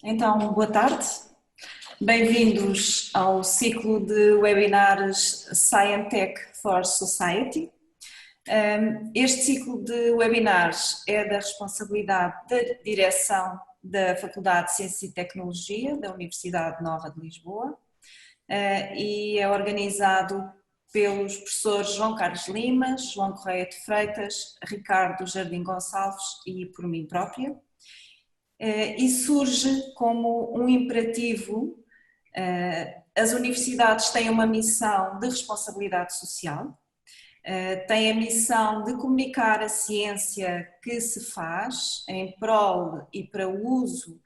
Então, boa tarde. Bem-vindos ao ciclo de webinars Scientech for Society. Este ciclo de webinars é da responsabilidade da direção da Faculdade de Ciência e Tecnologia da Universidade Nova de Lisboa e é organizado pelos professores João Carlos Lima, João Correia de Freitas, Ricardo Jardim Gonçalves e por mim própria. E surge como um imperativo. As universidades têm uma missão de responsabilidade social, têm a missão de comunicar a ciência que se faz em prol e para o uso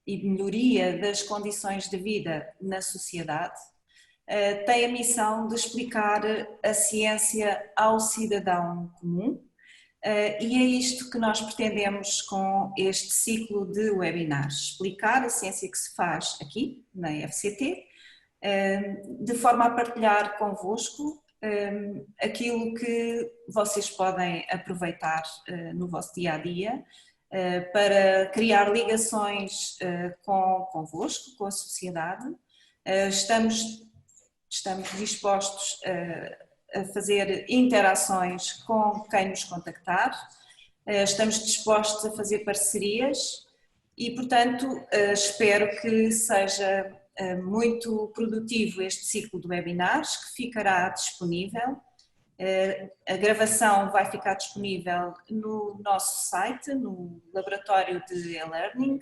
e melhoria das condições de vida na sociedade, têm a missão de explicar a ciência ao cidadão comum. E é isto que nós pretendemos com este ciclo de webinars, explicar a ciência que se faz aqui na FCT, de forma a partilhar convosco aquilo que vocês podem aproveitar no vosso dia-a-dia para criar ligações convosco, com a sociedade. Estamos dispostos a fazer interações com quem nos contactar, estamos dispostos a fazer parcerias e, portanto, espero que seja muito produtivo este ciclo de webinars que ficará disponível. A gravação vai ficar disponível no nosso site, no laboratório de e-learning.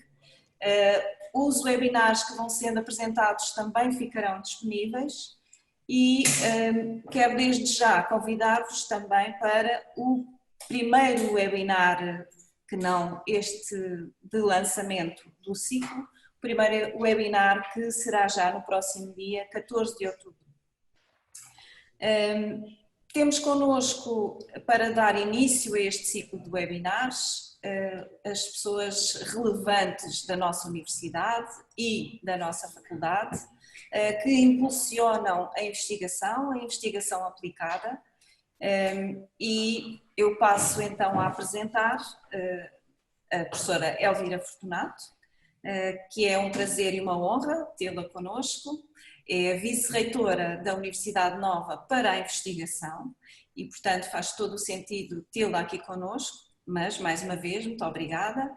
Os webinars que vão sendo apresentados também ficarão disponíveis. E quero desde já convidar-vos também para o primeiro webinar, que não este de lançamento do ciclo, o primeiro webinar que será já no próximo dia 14 de outubro. Temos connosco, para dar início a este ciclo de webinars, as pessoas relevantes da nossa universidade e da nossa faculdade, que impulsionam a investigação aplicada, e eu passo então a apresentar a professora Elvira Fortunato, que é um prazer e uma honra tê-la connosco, é a vice-reitora da Universidade Nova para a investigação e, portanto, faz todo o sentido tê-la aqui connosco, mas, mais uma vez, muito obrigada.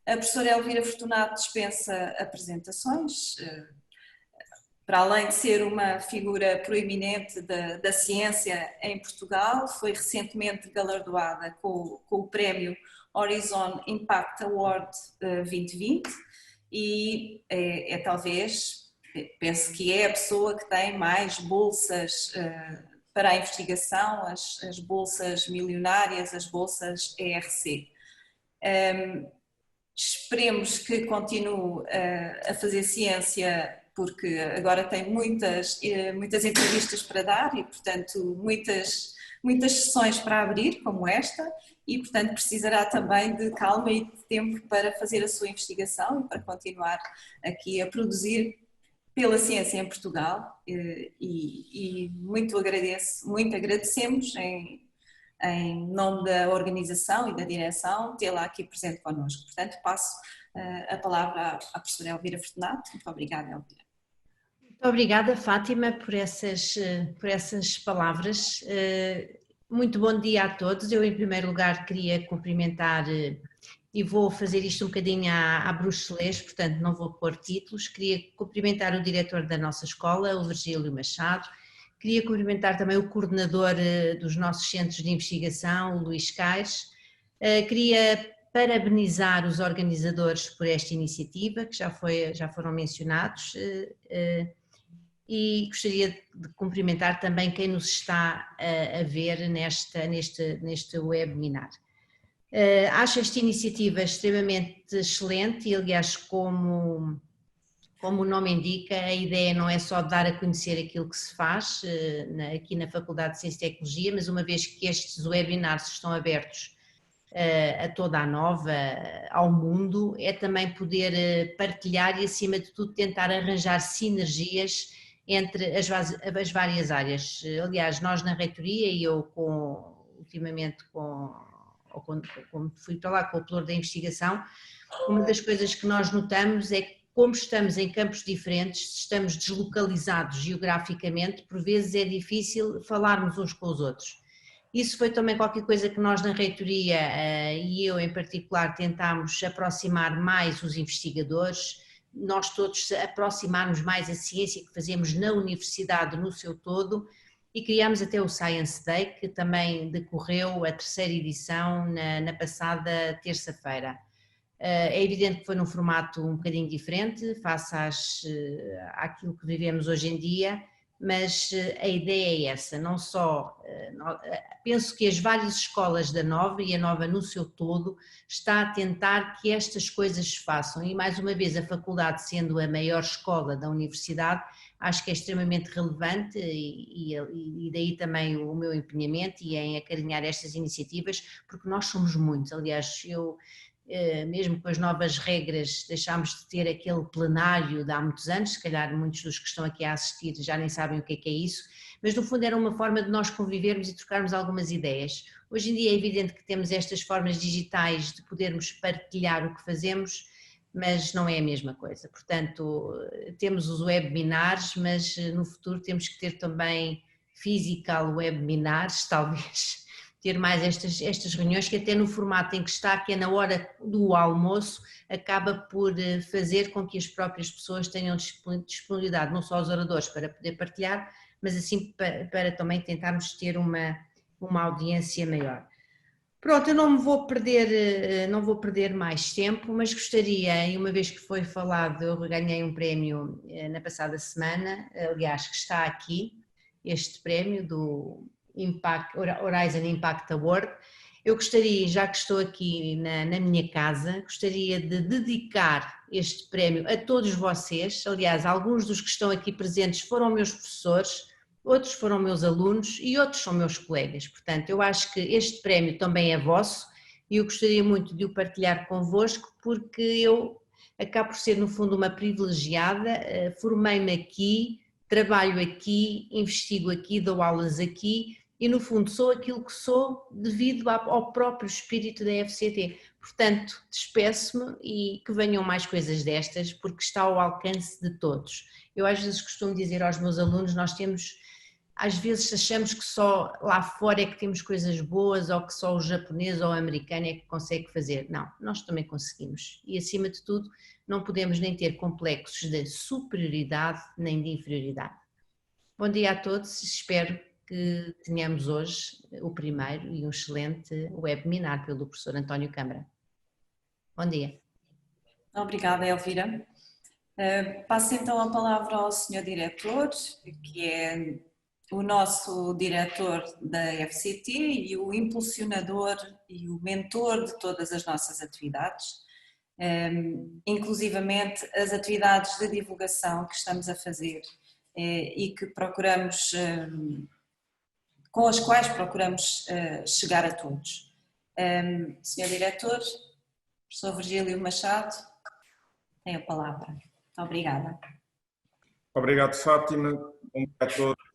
A professora Elvira Fortunato dispensa apresentações. Para além de ser uma figura proeminente da ciência em Portugal, foi recentemente galardoada com o prémio Horizon Impact Award 2020 e talvez, penso que é a pessoa que tem mais bolsas para a investigação, as bolsas milionárias, as bolsas ERC. Esperemos que continue a fazer ciência, porque agora tem muitas entrevistas para dar e, portanto, muitas sessões para abrir, como esta, e, portanto, precisará também de calma e de tempo para fazer a sua investigação e para continuar aqui a produzir pela ciência em Portugal e muito agradecemos em nome da organização e da direção, tê-la aqui presente connosco. Portanto, passo a palavra à professora Elvira Fortunato. Muito obrigada, Elvira. Muito obrigada, Fátima, por essas palavras. Muito bom dia a todos. Eu, em primeiro lugar, queria cumprimentar, e vou fazer isto um bocadinho à bruxelês, portanto não vou pôr títulos. Queria cumprimentar o diretor da nossa escola, o Virgílio Machado. Queria cumprimentar também o coordenador dos nossos centros de investigação, o Luís Caires. Queria parabenizar os organizadores por esta iniciativa, que já foram mencionados, e gostaria de cumprimentar também quem nos está a ver neste webinar. Acho esta iniciativa extremamente excelente e, aliás, como o nome indica, a ideia não é só dar a conhecer aquilo que se faz aqui na Faculdade de Ciência e Tecnologia, mas uma vez que estes webinars estão abertos a toda a Nova, ao mundo, é também poder partilhar e, acima de tudo, tentar arranjar sinergias entre as várias áreas. Aliás, nós na reitoria e eu ultimamente ou quando fui para lá com o pelouro da investigação, uma das coisas que nós notamos é que, como estamos em campos diferentes, estamos deslocalizados geograficamente, por vezes é difícil falarmos uns com os outros. Isso foi também qualquer coisa que nós na reitoria e eu em particular tentámos aproximar mais os investigadores, nós todos aproximarmos mais a ciência que fazemos na universidade no seu todo, e criámos até o Science Day, que também decorreu a terceira edição na passada terça-feira. É evidente que foi num formato um bocadinho diferente, face àquilo que vivemos hoje em dia, mas a ideia é essa, não só, penso que as várias escolas da Nova e a Nova no seu todo está a tentar que estas coisas se façam, e mais uma vez a faculdade sendo a maior escola da universidade, acho que é extremamente relevante e daí também o meu empenhamento e em acarinhar estas iniciativas, porque nós somos muitos, aliás mesmo com as novas regras deixámos de ter aquele plenário de há muitos anos, se calhar muitos dos que estão aqui a assistir já nem sabem o que é isso, mas no fundo era uma forma de nós convivermos e trocarmos algumas ideias. Hoje em dia é evidente que temos estas formas digitais de podermos partilhar o que fazemos, mas não é a mesma coisa, portanto temos os webinars, mas no futuro temos que ter também physical webinars, talvez, ter mais estas reuniões, que até no formato em que está, que é na hora do almoço, acaba por fazer com que as próprias pessoas tenham disponibilidade, não só os oradores para poder partilhar, mas assim para também tentarmos ter uma audiência maior. Pronto, eu não vou perder mais tempo, mas gostaria, e uma vez que foi falado, eu ganhei um prémio na passada semana, aliás, que está aqui, este prémio do Horizon Impact Award. Eu gostaria, já que estou aqui na minha casa, gostaria de dedicar este prémio a todos vocês. Aliás, alguns dos que estão aqui presentes foram meus professores, outros foram meus alunos e outros são meus colegas. Portanto, eu acho que este prémio também é vosso e eu gostaria muito de o partilhar convosco, porque eu acabo por ser, no fundo, uma privilegiada, formei-me aqui, trabalho aqui, investigo aqui, dou aulas aqui e no fundo sou aquilo que sou devido ao próprio espírito da FCT. Portanto, despeço-me e que venham mais coisas destas, porque está ao alcance de todos. Eu às vezes costumo dizer aos meus alunos, às vezes achamos que só lá fora é que temos coisas boas, ou que só o japonês ou o americano é que consegue fazer. Não, nós também conseguimos. E acima de tudo, não podemos nem ter complexos de superioridade nem de inferioridade. Bom dia a todos, espero que tenhamos hoje o primeiro e um excelente webinar pelo professor António Câmara. Bom dia. Obrigada, Elvira. Passo então a palavra ao Sr. Diretor, que é o nosso diretor da FCT e o impulsionador e o mentor de todas as nossas atividades, inclusivamente as atividades de divulgação que estamos a fazer e que procuramos, com as quais procuramos chegar a todos. Sr. Diretor, professor Virgílio Machado, tem a palavra. Muito obrigada. Obrigado, Fátima. Bom dia a todos.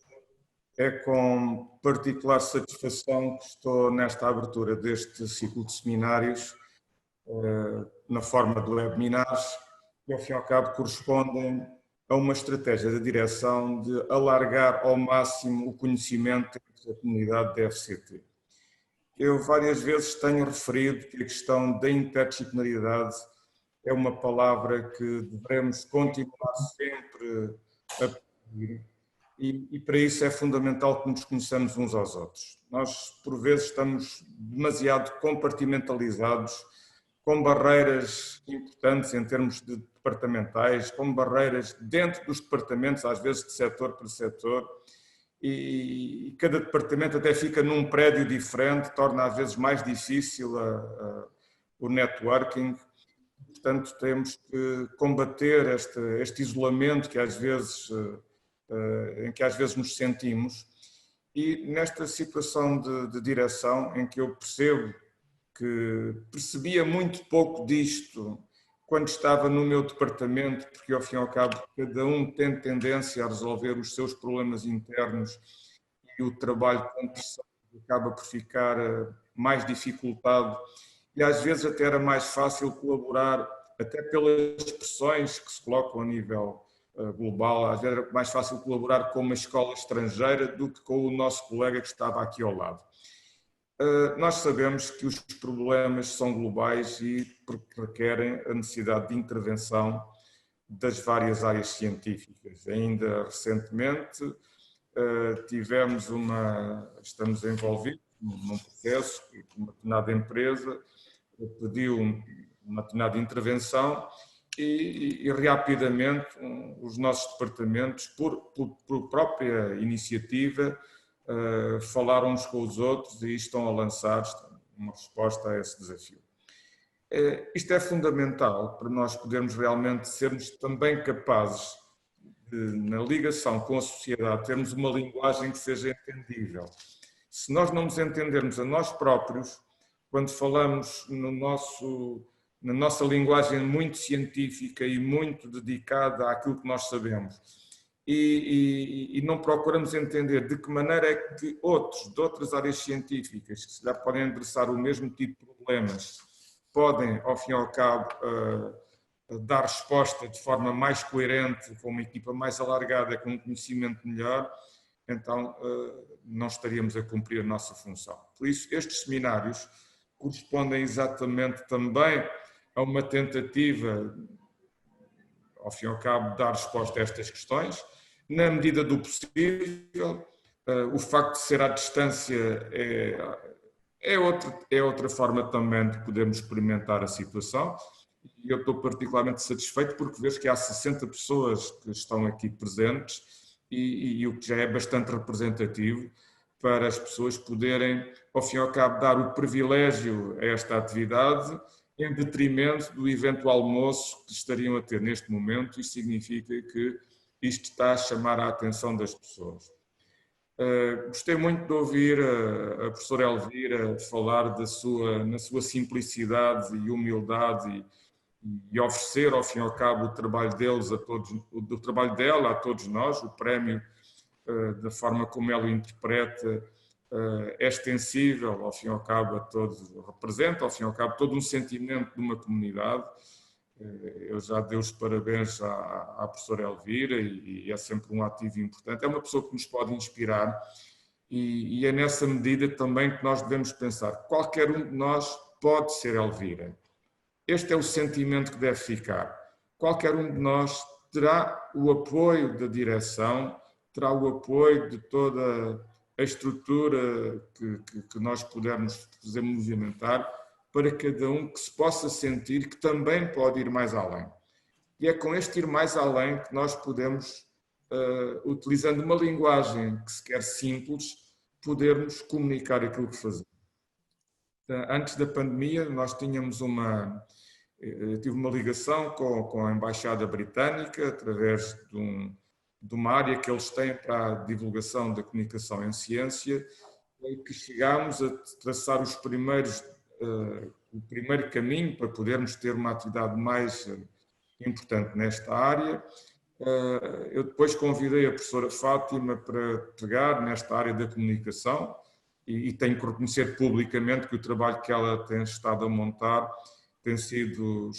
É com particular satisfação que estou nesta abertura deste ciclo de seminários, na forma de webinars, que ao fim e ao cabo correspondem a uma estratégia da direção de alargar ao máximo o conhecimento da comunidade da FCT. Eu várias vezes tenho referido que a questão da interdisciplinaridade é uma palavra que devemos continuar sempre a pedir e para isso é fundamental que nos conheçamos uns aos outros. Nós, por vezes, estamos demasiado compartimentalizados, com barreiras importantes em termos de departamentais, com barreiras dentro dos departamentos, às vezes de setor por setor, e cada departamento até fica num prédio diferente, torna às vezes mais difícil o networking. Portanto, temos que combater este isolamento que às vezes, em que às vezes nos sentimos, e nesta situação de direção em que eu percebo que percebia muito pouco disto quando estava no meu departamento, porque ao fim e ao cabo cada um tem tendência a resolver os seus problemas internos e o trabalho com pressão acaba por ficar mais dificultado e às vezes até era mais fácil colaborar, até pelas pressões que se colocam a nível global, às vezes era mais fácil colaborar com uma escola estrangeira do que com o nosso colega que estava aqui ao lado. Nós sabemos que os problemas são globais e requerem a necessidade de intervenção das várias áreas científicas. Ainda recentemente estamos envolvidos num processo que uma determinada empresa pediu uma determinada intervenção e rapidamente os nossos departamentos, por própria iniciativa, falaram uns com os outros e estão a lançar uma resposta a esse desafio. Isto é fundamental para nós podermos realmente sermos também capazes de, na ligação com a sociedade, termos uma linguagem que seja entendível. Se nós não nos entendermos a nós próprios, quando falamos na nossa linguagem muito científica e muito dedicada àquilo que nós sabemos, e não procuramos entender de que maneira é que outros, de outras áreas científicas, que se já podem endereçar o mesmo tipo de problemas, podem, ao fim e ao cabo, dar resposta de forma mais coerente, com uma equipa mais alargada, com um conhecimento melhor, então não estaríamos a cumprir a nossa função. Por isso, estes seminários correspondem exatamente também a uma tentativa, ao fim e ao cabo, de dar resposta a estas questões, na medida do possível. O facto de ser à distância é outra forma também de podermos experimentar a situação. E eu estou particularmente satisfeito porque vejo que há 60 pessoas que estão aqui presentes e o que já é bastante representativo para as pessoas poderem, ao fim e ao cabo, dar o privilégio a esta atividade em detrimento do eventual almoço que estariam a ter neste momento. Isso significa que isto está a chamar a atenção das pessoas. Gostei muito de ouvir a professora Elvira falar na sua simplicidade e humildade e oferecer, ao fim e ao cabo, o trabalho deles o trabalho dela a todos nós. O prémio, da forma como ela o interpreta, é extensível, ao fim e ao cabo, a todos, representa, ao fim e ao cabo, todo um sentimento de uma comunidade. Eu já dei os parabéns à professora Elvira e é sempre um ativo importante. É uma pessoa que nos pode inspirar e é nessa medida também que nós devemos pensar. Qualquer um de nós pode ser Elvira. Este é o sentimento que deve ficar. Qualquer um de nós terá o apoio da direção, terá o apoio de toda a estrutura que nós pudermos fazer movimentar, para cada um que se possa sentir que também pode ir mais além. E é com este ir mais além que nós podemos, utilizando uma linguagem que se quer simples, podermos comunicar aquilo que fazemos. Antes da pandemia, nós tínhamos tive uma ligação com a Embaixada Britânica, através de uma área que eles têm para a divulgação da comunicação em ciência, em que chegámos a traçar o primeiro caminho para podermos ter uma atividade mais importante nesta área. Eu depois convidei a professora Fátima para pegar nesta área da comunicação e tenho que reconhecer publicamente que o trabalho que ela tem estado a montar tem sido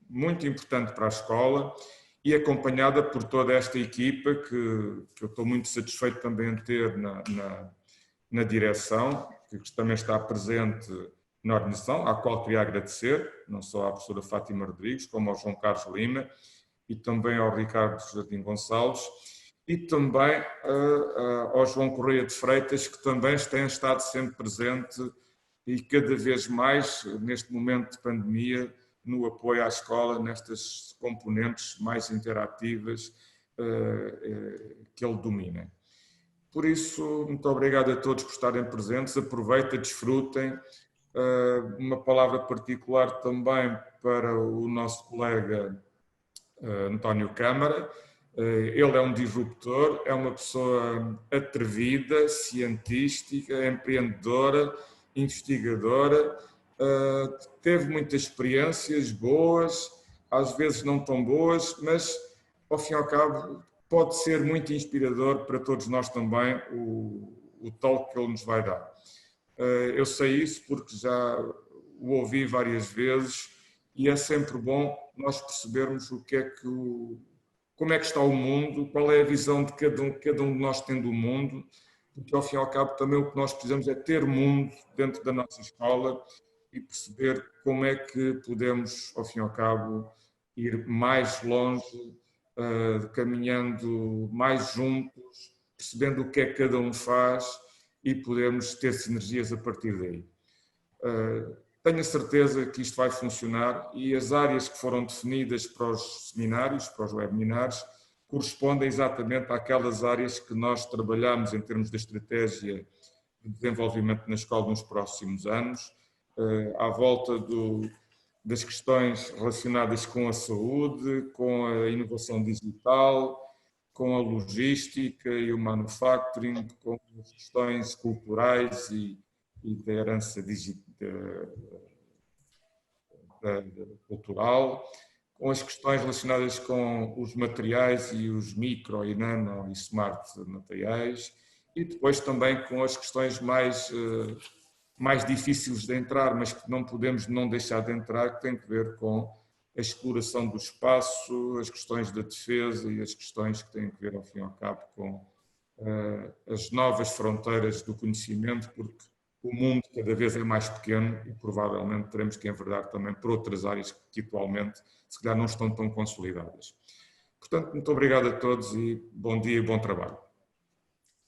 muito importante para a escola e acompanhada por toda esta equipa que eu estou muito satisfeito também de ter na direção, que também está presente na organização, à qual queria agradecer, não só à professora Fátima Rodrigues, como ao João Carlos Lima e também ao Ricardo Jardim Gonçalves e também ao João Correia de Freitas, que também tem estado sempre presente e cada vez mais, neste momento de pandemia, no apoio à escola, nestas componentes mais interativas que ele domina. Por isso, muito obrigado a todos por estarem presentes, aproveitem, desfrutem. Uma palavra particular também para o nosso colega António Câmara. Ele é um disruptor, é uma pessoa atrevida, científica, empreendedora, investigadora, teve muitas experiências boas, às vezes não tão boas, mas ao fim e ao cabo pode ser muito inspirador para todos nós também o talk que ele nos vai dar. Eu sei isso porque já o ouvi várias vezes e é sempre bom nós percebermos o que é que como é que está o mundo, qual é a visão de cada um de nós tem do mundo, porque ao fim e ao cabo também o que nós precisamos é ter mundo dentro da nossa escola e perceber como é que podemos, ao fim e ao cabo, ir mais longe, caminhando mais juntos, percebendo o que é que cada um faz e podemos ter sinergias a partir daí. Tenho a certeza que isto vai funcionar e as áreas que foram definidas para os seminários, para os webinars, correspondem exatamente àquelas áreas que nós trabalhamos em termos de estratégia de desenvolvimento na escola nos próximos anos, à volta das questões relacionadas com a saúde, com a inovação digital, com a logística e o manufacturing, com as questões culturais e da herança cultural, com as questões relacionadas com os materiais e os micro e nano e smart materiais, e depois também com as questões mais difíceis de entrar, mas que não podemos não deixar de entrar, que tem que ver com a exploração do espaço, as questões da defesa e as questões que têm que ver, ao fim e ao cabo, com as novas fronteiras do conhecimento, porque o mundo cada vez é mais pequeno e provavelmente teremos que enverdar também por outras áreas que atualmente, se calhar, não estão tão consolidadas. Portanto, muito obrigado a todos e bom dia e bom trabalho.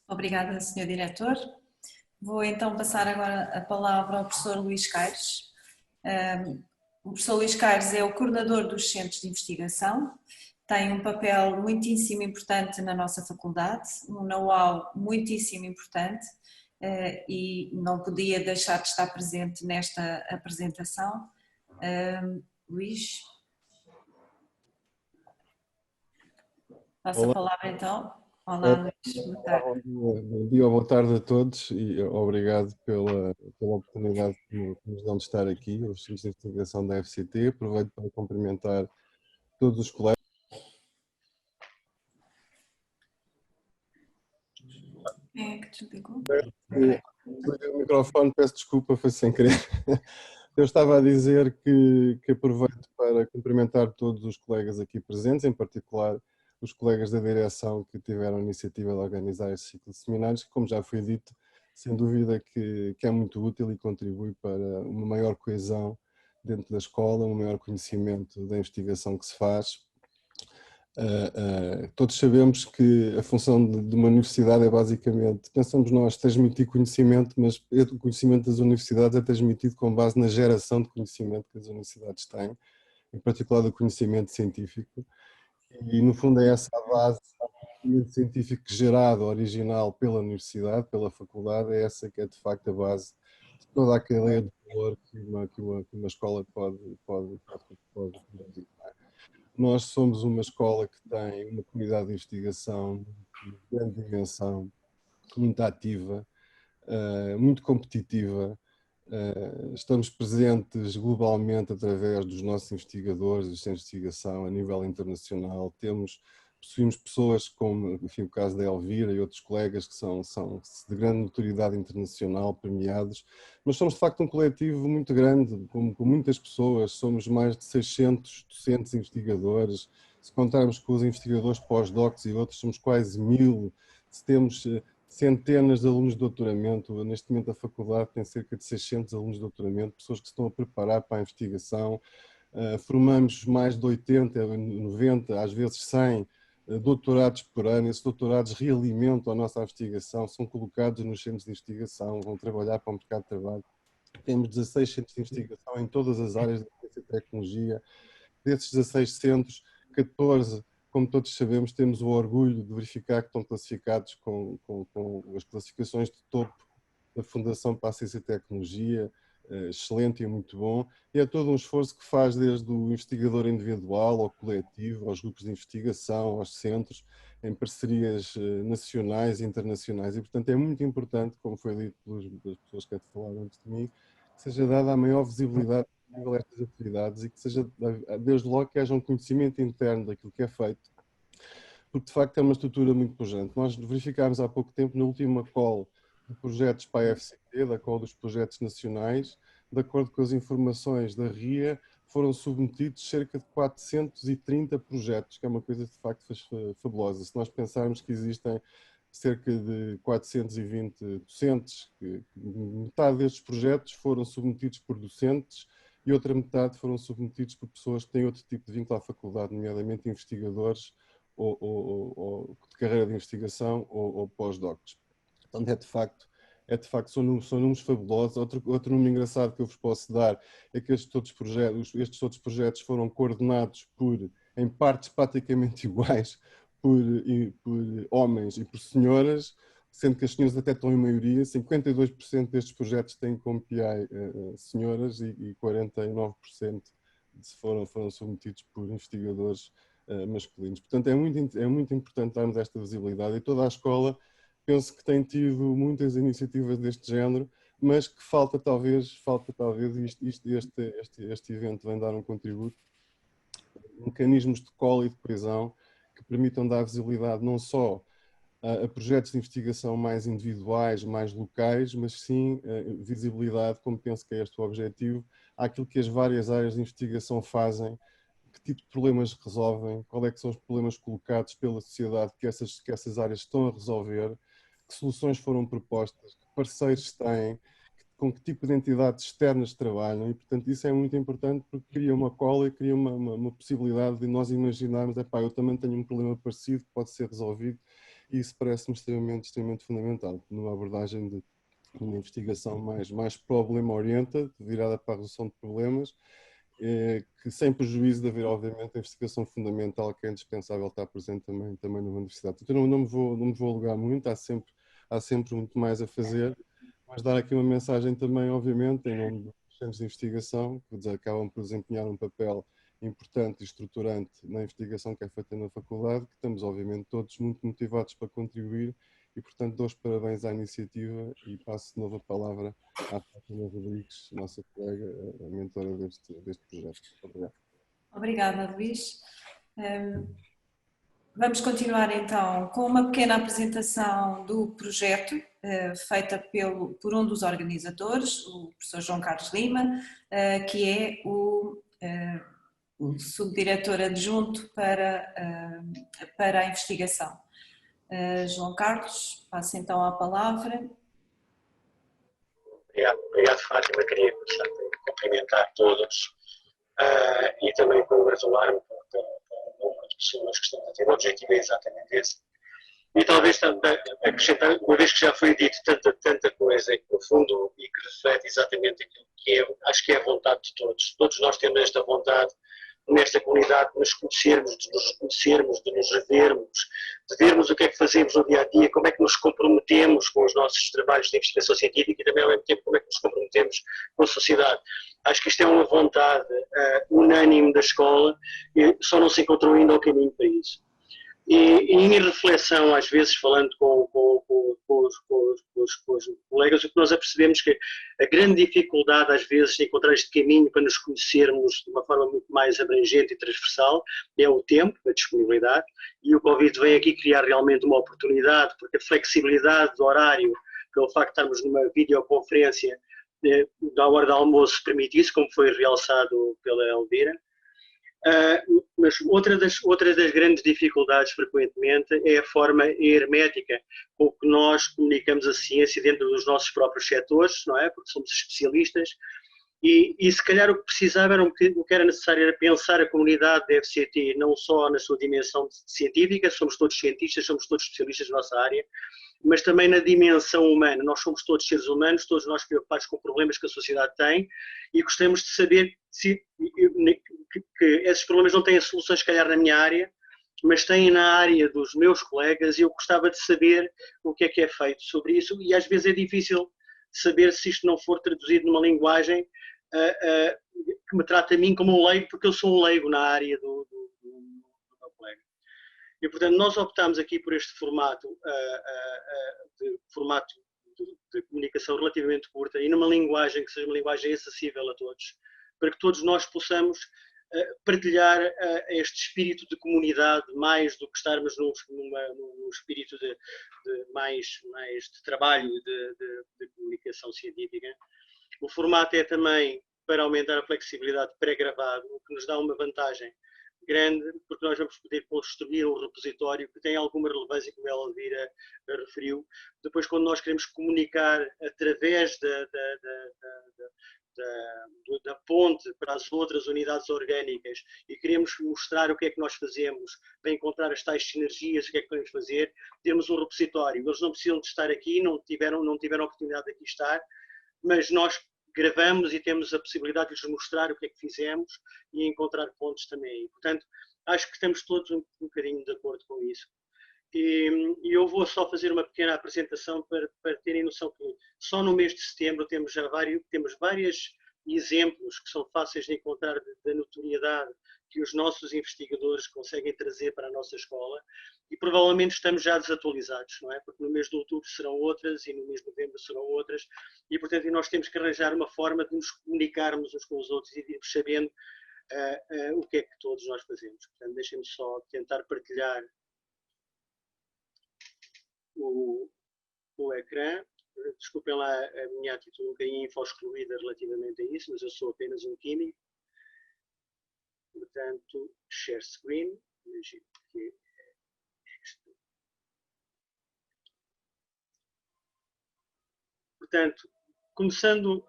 Obrigada, Sr. Diretor. Vou então passar agora a palavra ao professor Luís Caires. O professor Luís Caires é o coordenador dos centros de investigação, tem um papel muitíssimo importante na nossa faculdade, um know-how muitíssimo importante e não podia deixar de estar presente nesta apresentação. Luís, passo a palavra então. Olá, Luís, boa tarde. Bom dia ou boa tarde a todos e obrigado pela oportunidade que nos dão de estar aqui, os centros de investigação da FCT. Aproveito para cumprimentar todos os colegas. Quem é que desligou? O microfone, peço desculpa, foi sem querer. Eu estava a dizer que aproveito para cumprimentar todos os colegas aqui presentes, em particular os colegas da direção que tiveram a iniciativa de organizar este ciclo de seminários, que, como já foi dito, sem dúvida que é muito útil e contribui para uma maior coesão dentro da escola, um maior conhecimento da investigação que se faz. Todos sabemos que a função de uma universidade é basicamente, pensamos nós, transmitir conhecimento, mas o conhecimento das universidades é transmitido com base na geração de conhecimento que as universidades têm, em particular do conhecimento científico, e no fundo é essa a base do conhecimento científico gerado, original pela universidade, pela faculdade, é essa que é de facto a base de toda a cadeia de valor que uma escola pode produzir. Nós somos uma escola que tem uma comunidade de investigação de grande dimensão, muito ativa, muito competitiva. Estamos presentes globalmente através dos nossos investigadores, dos centros de investigação a nível internacional. Possuímos pessoas como, enfim, o caso da Elvira e outros colegas que são de grande notoriedade internacional, premiados, mas somos de facto um coletivo muito grande, com muitas pessoas, somos mais de 600 docentes investigadores, se contarmos com os investigadores pós-docs e outros, somos quase 1000, temos centenas de alunos de doutoramento, neste momento a faculdade tem cerca de 600 alunos de doutoramento, pessoas que se estão a preparar para a investigação, formamos mais de 80, 90, às vezes 100 doutorados por ano. Esses doutorados realimentam a nossa investigação, são colocados nos centros de investigação, vão trabalhar para o mercado de trabalho. Temos 16 centros de investigação em todas as áreas da ciência e tecnologia. Desses 16 centros, 14, como todos sabemos, temos o orgulho de verificar que estão classificados com as classificações de topo da Fundação para a Ciência e Tecnologia, excelente e muito bom, e é todo um esforço que faz desde o investigador individual ao coletivo, aos grupos de investigação, aos centros, em parcerias nacionais e internacionais, e portanto é muito importante, como foi dito pelas pessoas que falaram antes de mim, que seja dada a maior visibilidade possível a estas atividades e que seja, desde logo, que haja um conhecimento interno daquilo que é feito, porque de facto é uma estrutura muito pujante. Nós verificámos há pouco tempo, na última call de projetos para a FCT, da qual dos projetos nacionais. De acordo com as informações da RIA, foram submetidos cerca de 430 projetos, que é uma coisa de facto fabulosa. Se nós pensarmos que existem cerca de 420 docentes, que metade destes projetos foram submetidos por docentes e outra metade foram submetidos por pessoas que têm outro tipo de vínculo à faculdade, nomeadamente investigadores ou de carreira de investigação ou pós-docs. Portanto, são números fabulosos. Outro número engraçado que eu vos posso dar é que estes outros projetos foram coordenados em partes praticamente iguais, por homens e por senhoras, sendo que as senhoras até estão em maioria. 52% destes projetos têm como PI senhoras e 49% foram submetidos por investigadores masculinos. Portanto, é muito importante darmos esta visibilidade, e toda a escola penso que tem tido muitas iniciativas deste género, mas que falta talvez este evento vem dar um contributo, mecanismos de cola e de coesão que permitam dar visibilidade não só a projetos de investigação mais individuais, mais locais, mas sim visibilidade, como penso que é este o objetivo, àquilo que as várias áreas de investigação fazem, que tipo de problemas resolvem, qual é que são os problemas colocados pela sociedade que essas áreas estão a resolver, que soluções foram propostas, que parceiros têm, com que tipo de entidades externas trabalham, e portanto isso é muito importante porque cria uma cola e cria uma possibilidade de nós imaginarmos, eu também tenho um problema parecido que pode ser resolvido, e isso parece-me extremamente fundamental, numa abordagem de uma investigação mais problema-orientada, virada para a resolução de problemas, que sem prejuízo de haver, obviamente, a investigação fundamental que é indispensável estar presente também numa universidade. Então não me vou alugar muito, há sempre muito mais a fazer, mas dar aqui uma mensagem também, obviamente, em nome dos centros de investigação, que acabam por desempenhar um papel importante e estruturante na investigação que é feita na faculdade, que estamos, obviamente, todos muito motivados para contribuir, e, portanto, dou os parabéns à iniciativa e passo de novo a palavra à Fátima Rodrigues, nossa colega, a mentora deste projeto. Obrigado. Obrigada, Luís. Vamos continuar então com uma pequena apresentação do projeto, feita por um dos organizadores, o professor João Carlos Lima, que é o subdiretor adjunto para a investigação. João Carlos, passo então a palavra. Obrigado, Fátima. Queria começar por cumprimentar todos e também congratular-me pelo número de pessoas que estão a ter. O objetivo é exatamente esse. E talvez acrescentar, uma vez que já foi dito tanta coisa, que no fundo e que reflete exatamente aquilo que é, acho que é a vontade de todos. Todos nós temos esta vontade, nesta comunidade, de nos conhecermos, de nos reconhecermos, de nos revermos, de vermos o que é que fazemos no dia a dia, como é que nos comprometemos com os nossos trabalhos de investigação científica e também, ao mesmo tempo, como é que nos comprometemos com a sociedade. Acho que isto é uma vontade unânime da escola, e só não se encontrou ainda o caminho para isso. E em reflexão, às vezes, falando com os colegas, o que nós apercebemos é que a grande dificuldade, às vezes, de encontrar este caminho para nos conhecermos de uma forma muito mais abrangente e transversal é o tempo, a disponibilidade, e o Covid vem aqui criar realmente uma oportunidade, porque a flexibilidade do horário, pelo facto de estarmos numa videoconferência da hora de almoço, permite isso, como foi realçado pela Elvira. Mas outra das grandes dificuldades, frequentemente, é a forma hermética com que nós comunicamos a ciência dentro dos nossos próprios setores, não é? Porque somos especialistas, e se calhar o que precisava o que era necessário era pensar a comunidade da FCT não só na sua dimensão científica, somos todos cientistas, somos todos especialistas na nossa área, mas também na dimensão humana. Nós somos todos seres humanos, todos nós preocupados com problemas que a sociedade tem, e gostamos de saber que esses problemas não têm soluções, se calhar, na minha área, mas têm na área dos meus colegas, e eu gostava de saber o que é feito sobre isso, e às vezes é difícil saber se isto não for traduzido numa linguagem que me trata a mim como um leigo, porque eu sou um leigo na área do meu colega. E, portanto, nós optámos aqui por este formato de comunicação relativamente curta e numa linguagem que seja uma linguagem acessível a todos, para que todos nós possamos partilhar este espírito de comunidade mais do que estarmos num espírito de mais de trabalho, de comunicação científica. O formato é também para aumentar a flexibilidade pré-gravado, o que nos dá uma vantagem grande, porque nós vamos poder construir um repositório que tem alguma relevância, como a Elvira referiu. Depois, quando nós queremos comunicar através da ponte para as outras unidades orgânicas e queremos mostrar o que é que nós fazemos para encontrar as tais sinergias, o que é que podemos fazer, temos um repositório. Eles não precisam de estar aqui, não tiveram a oportunidade de aqui estar, mas nós gravamos e temos a possibilidade de lhes mostrar o que é que fizemos e encontrar pontos também. Portanto, acho que estamos todos um bocadinho de acordo com isso. E eu vou só fazer uma pequena apresentação para terem noção que só no mês de setembro temos vários exemplos que são fáceis de encontrar da notoriedade que os nossos investigadores conseguem trazer para a nossa escola e provavelmente estamos já desatualizados, não é? Porque no mês de outubro serão outras e no mês de novembro serão outras e, portanto, nós temos que arranjar uma forma de nos comunicarmos uns com os outros e de irmos sabendo o que é que todos nós fazemos. Portanto, deixem-me só tentar partilhar o ecrã. Desculpem lá a minha atitude um bocadinho info-excluída relativamente a isso, mas eu sou apenas um químico. Portanto, share screen. Portanto, começando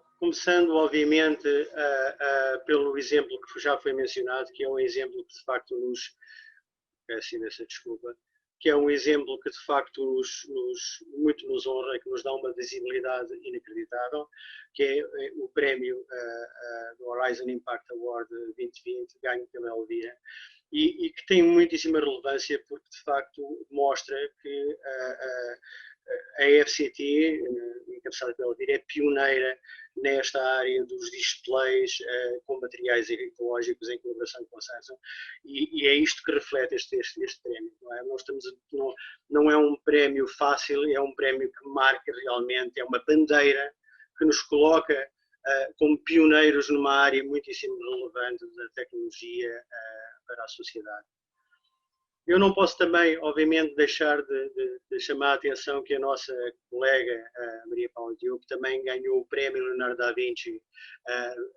obviamente pelo exemplo que já foi mencionado, que é um exemplo que de facto peço imensa desculpa, que é um exemplo que de facto muito nos honra, que nos dá uma visibilidade inacreditável, que é o prémio do Horizon Impact Award 2020, ganho pela Elvira, e que tem muitíssima relevância porque de facto mostra que a FCT, encabeçada pela Elvira, é pioneira nesta área dos displays com materiais ecológicos em colaboração com a Samsung e é isto que reflete este prémio. Não é? Não é um prémio fácil, é um prémio que marca realmente, é uma bandeira que nos coloca como pioneiros numa área muitíssimo relevante da tecnologia para a sociedade. Eu não posso também, obviamente, deixar de chamar a atenção que a nossa colega Maria Paula Diogo também ganhou o prémio Leonardo da Vinci,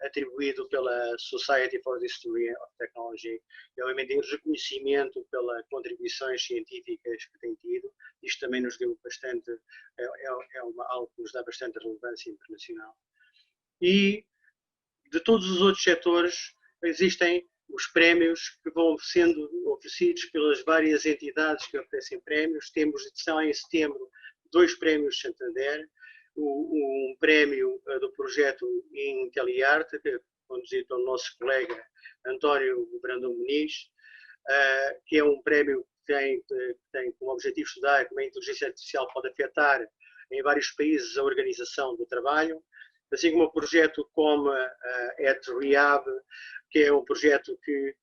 atribuído pela Society for the History of Technology, e obviamente em reconhecimento pelas contribuições científicas que tem tido. Isto também nos deu bastante, algo que nos dá bastante relevância internacional. E de todos os outros setores existem os prémios que vão sendo oferecidos pelas várias entidades que oferecem prémios. Temos em setembro 2 prémios Santander, um prémio do projeto IntelliArt, que é conduzido pelo nosso colega António Brandão Muniz, que é um prémio que tem como objetivo estudar como a inteligência artificial pode afetar em vários países a organização do trabalho, assim como um projeto como a @Rehab, que é um projeto que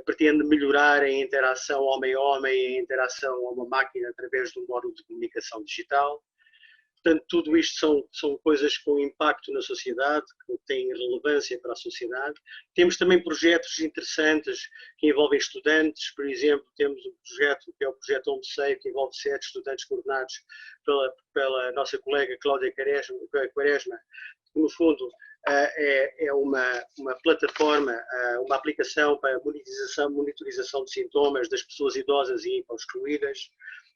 pretende melhorar a interação homem-homem, a interação homem-máquina através de um módulo de comunicação digital. Portanto, tudo isto são coisas com impacto na sociedade, que têm relevância para a sociedade. Temos também projetos interessantes que envolvem estudantes. Por exemplo, temos um projeto que é o projeto HomeSafe, que envolve 7 estudantes coordenados pela nossa colega Cláudia Quaresma, que no fundo é uma plataforma, uma aplicação para monitorização de sintomas das pessoas idosas e excluídas,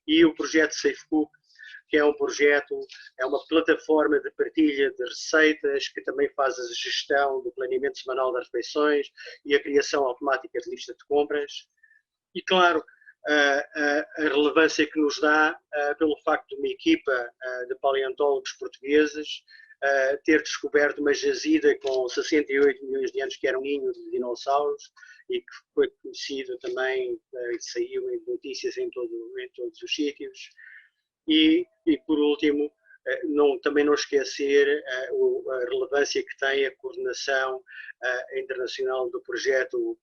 e o projeto SafeCook, que é um projeto, é uma plataforma de partilha de receitas, que também faz a gestão do planeamento semanal das refeições e a criação automática de lista de compras. E claro, a relevância que nos dá pelo facto de uma equipa de paleontólogos portugueses ter descoberto uma jazida com 68 milhões de anos, que era um ninho de dinossauros, e que foi conhecido também, saiu em notícias em todos os sítios. E por último, também não esquecer a relevância que tem a coordenação internacional do projeto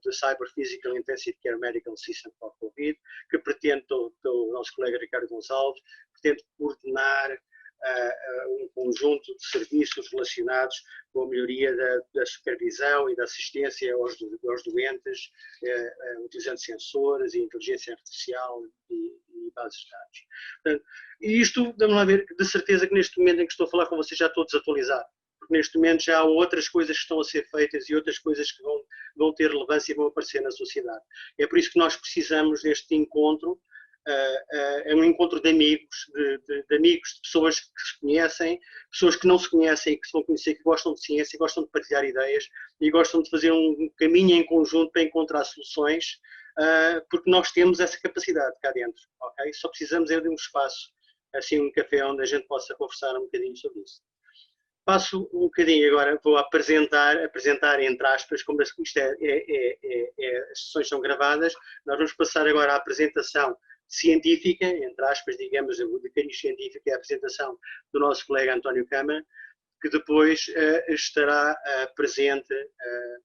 do Cyber Physical Intensive Care Medical System for COVID, que pretende, pelo nosso colega Ricardo Gonçalves, pretende coordenar um conjunto de serviços relacionados com a melhoria da supervisão e da assistência aos doentes, utilizando sensores e inteligência artificial e bases de dados. Portanto, e isto, vamos lá ver, de certeza que neste momento em que estou a falar com vocês já estou desatualizado, porque neste momento já há outras coisas que estão a ser feitas e outras coisas que vão ter relevância e vão aparecer na sociedade. É por isso que nós precisamos deste encontro. É um encontro de amigos, de amigos, de pessoas que se conhecem, pessoas que não se conhecem e que se vão conhecer, que gostam de ciência, gostam de partilhar ideias e gostam de fazer um caminho em conjunto para encontrar soluções, porque nós temos essa capacidade cá dentro, ok? Só precisamos de um espaço, assim um café onde a gente possa conversar um bocadinho sobre isso. Passo um bocadinho agora, vou apresentar entre aspas, como isto as sessões são gravadas, nós vamos passar agora à apresentação científica, entre aspas, digamos, de cariz científico, é a apresentação do nosso colega António Câmara, que depois estará presente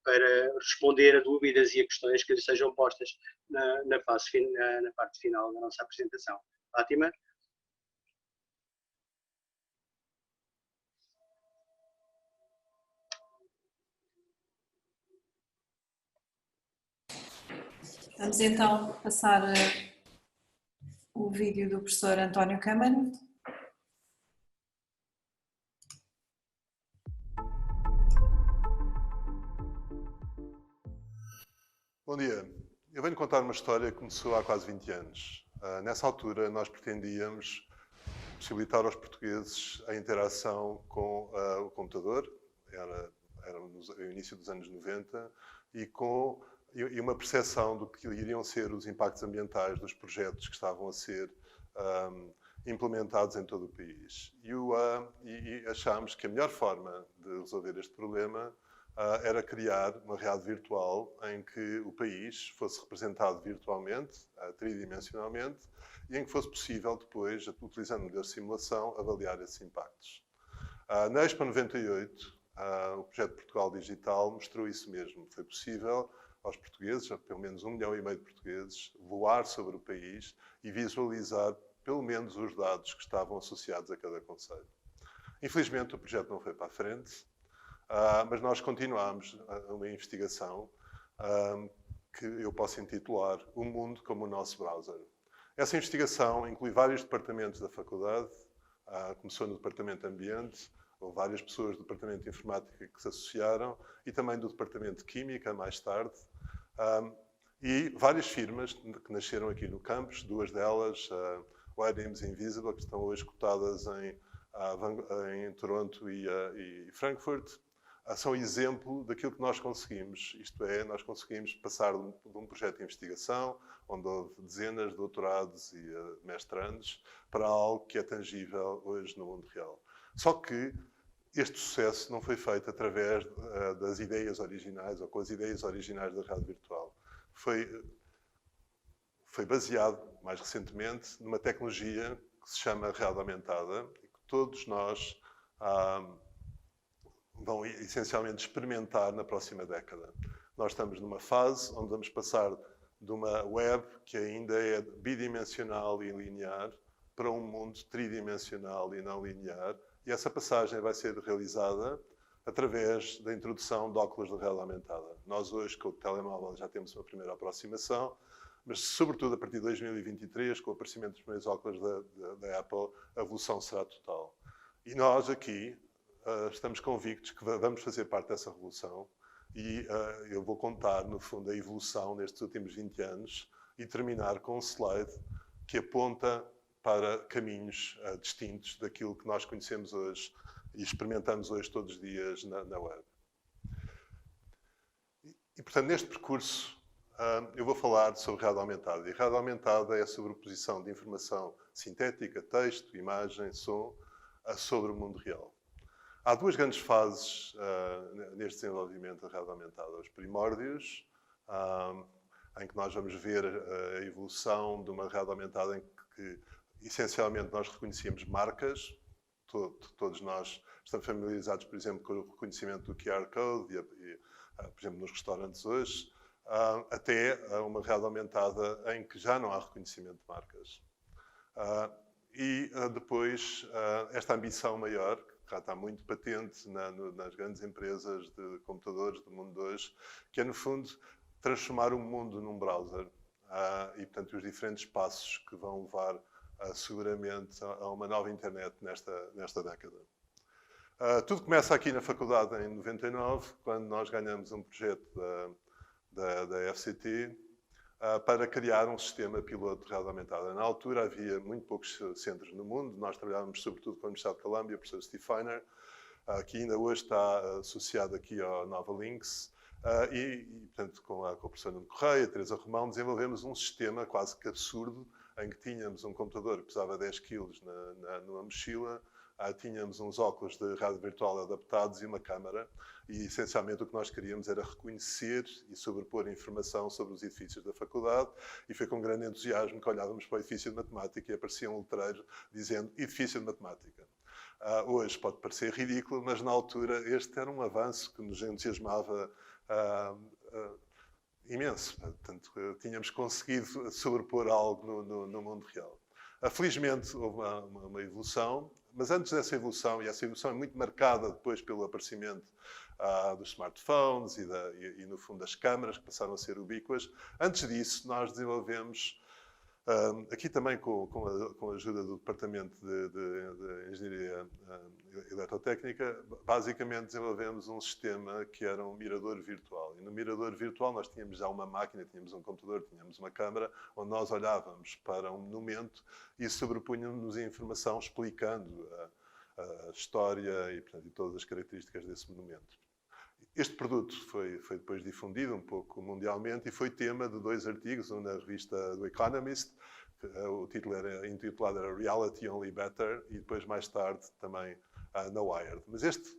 para responder a dúvidas e a questões que lhe sejam postas na parte final da nossa apresentação. Fátima? Vamos então passar o vídeo do professor António Câmara. Bom dia. Eu venho contar uma história que começou há quase 20 anos. Nessa altura, nós pretendíamos possibilitar aos portugueses a interação com o computador, era no início dos anos 90, e uma percepção do que iriam ser os impactos ambientais dos projetos que estavam a ser implementados em todo o país. E achámos que a melhor forma de resolver este problema era criar uma realidade virtual em que o país fosse representado virtualmente, tridimensionalmente, e em que fosse possível depois, utilizando modelos de simulação, avaliar esses impactos. Na Expo 98, o projeto Portugal Digital mostrou isso mesmo. Foi possível aos portugueses, a pelo menos 1,5 milhão de portugueses, voar sobre o país e visualizar pelo menos os dados que estavam associados a cada concelho. Infelizmente, o projeto não foi para a frente, mas nós continuamos uma investigação que eu posso intitular O Mundo como o Nosso Browser. Essa investigação inclui vários departamentos da faculdade, começou no Departamento de Ambiente, houve várias pessoas do Departamento de Informática que se associaram e também do Departamento de Química, mais tarde, e várias firmas que nasceram aqui no campus, duas delas, Webms e Invisible, que estão hoje cotadas em Toronto e Frankfurt, são exemplo daquilo que nós conseguimos. Isto é, nós conseguimos passar de um projeto de investigação, onde houve dezenas de doutorados e mestrandos, para algo que é tangível hoje no mundo real. Só que este sucesso não foi feito através das ideias originais ou com as ideias originais da realidade virtual. Foi baseado, mais recentemente, numa tecnologia que se chama realidade aumentada e que todos nós vão essencialmente experimentar na próxima década. Nós estamos numa fase onde vamos passar de uma web que ainda é bidimensional e linear para um mundo tridimensional e não linear, e essa passagem vai ser realizada através da introdução de óculos de realidade aumentada. Nós hoje, com o telemóvel, já temos uma primeira aproximação, mas sobretudo a partir de 2023, com o aparecimento dos primeiros óculos da Apple, a evolução será total. E nós aqui estamos convictos que vamos fazer parte dessa revolução e eu vou contar, no fundo, a evolução nestes últimos 20 anos e terminar com um slide que aponta para caminhos distintos daquilo que nós conhecemos hoje e experimentamos hoje todos os dias na web. E, portanto, neste percurso, eu vou falar sobre realidade aumentada. E realidade aumentada é a sobreposição de informação sintética, texto, imagem, som, sobre o mundo real. Há duas grandes fases neste desenvolvimento da realidade aumentada. Os primórdios, em que nós vamos ver a evolução de uma realidade aumentada em que, essencialmente, nós reconhecíamos marcas. Todos nós estamos familiarizados, por exemplo, com o reconhecimento do QR Code, por exemplo, nos restaurantes hoje, até uma realidade aumentada em que já não há reconhecimento de marcas. E depois esta ambição maior, que já está muito patente nas grandes empresas de computadores do mundo de hoje, que é, no fundo, transformar o mundo num browser. E, portanto, os diferentes passos que vão levar seguramente a uma nova internet nesta década. Tudo começa aqui na faculdade em 99, quando nós ganhamos um projeto da FCT para criar um sistema piloto de realidade aumentada. Na altura havia muito poucos centros no mundo, nós trabalhávamos sobretudo com a Universidade de Columbia, o professor Steve Feiner, que ainda hoje está associado aqui ao Nova Links, portanto, com a professora Nuno Correia, Teresa Romão, desenvolvemos um sistema quase que absurdo, em que tínhamos um computador que pesava 10 kg numa mochila, tínhamos uns óculos de rádio virtual adaptados e uma câmara, e essencialmente o que nós queríamos era reconhecer e sobrepor informação sobre os edifícios da faculdade, e foi com grande entusiasmo que olhávamos para o edifício de matemática e aparecia um letreiro dizendo edifício de matemática. Hoje pode parecer ridículo, mas na altura este era um avanço que nos entusiasmava imenso. Portanto, tínhamos conseguido sobrepor algo no mundo real. Felizmente houve uma evolução, mas antes dessa evolução, e essa evolução é muito marcada depois pelo aparecimento dos smartphones e, no fundo, das câmaras, que passaram a ser ubíquas. Antes disso, nós desenvolvemos, aqui também com a ajuda do Departamento de Engenharia Eletrotécnica, basicamente desenvolvemos um sistema que era um mirador virtual. E no mirador virtual nós tínhamos já uma máquina, tínhamos um computador, tínhamos uma câmara, onde nós olhávamos para um monumento e sobrepunhamos a informação explicando a história e, portanto, todas as características desse monumento. Este produto foi depois difundido um pouco mundialmente e foi tema de 2 artigos, um na revista do Economist, o título intitulado era Reality Only Better, e depois, mais tarde, também na Wired. Mas este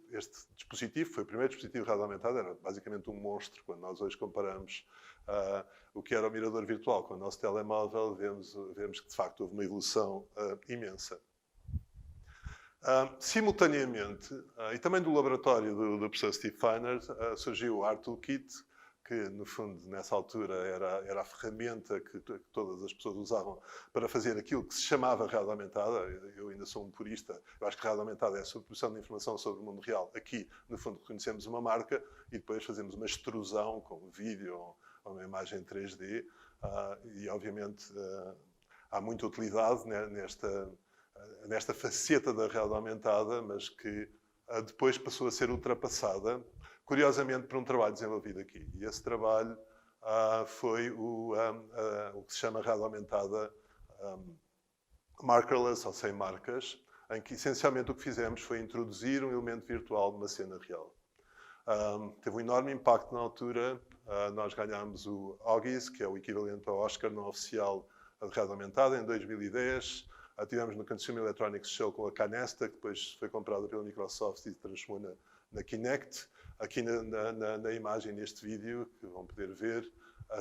dispositivo foi o primeiro dispositivo de realidade aumentada, era basicamente um monstro. Quando nós hoje comparamos o que era o mirador virtual com o nosso telemóvel, vemos que, de facto, houve uma evolução imensa. Simultaneamente, e também do laboratório do professor Steve Feiner, surgiu o Art Toolkit, que, no fundo, nessa altura era a ferramenta que todas as pessoas usavam para fazer aquilo que se chamava realidade aumentada. Eu ainda sou um purista. Eu acho que realidade aumentada é a sobreposição de informação sobre o mundo real. Aqui, no fundo, reconhecemos uma marca e depois fazemos uma extrusão com um vídeo ou uma imagem 3D. E, obviamente, há muita utilidade nesta faceta da realidade aumentada, mas que depois passou a ser ultrapassada, curiosamente, por um trabalho desenvolvido aqui. E esse trabalho foi o que se chama realidade aumentada markerless, ou sem marcas, em que, essencialmente, o que fizemos foi introduzir um elemento virtual numa cena real. Teve um enorme impacto na altura. Nós ganhámos o Augies, que é o equivalente ao Oscar não oficial de realidade aumentada, em 2010. Tivemos no Consumer Electronics Show com a Canesta, que depois foi comprada pela Microsoft e transformou na Kinect. Aqui na imagem, neste vídeo, que vão poder ver,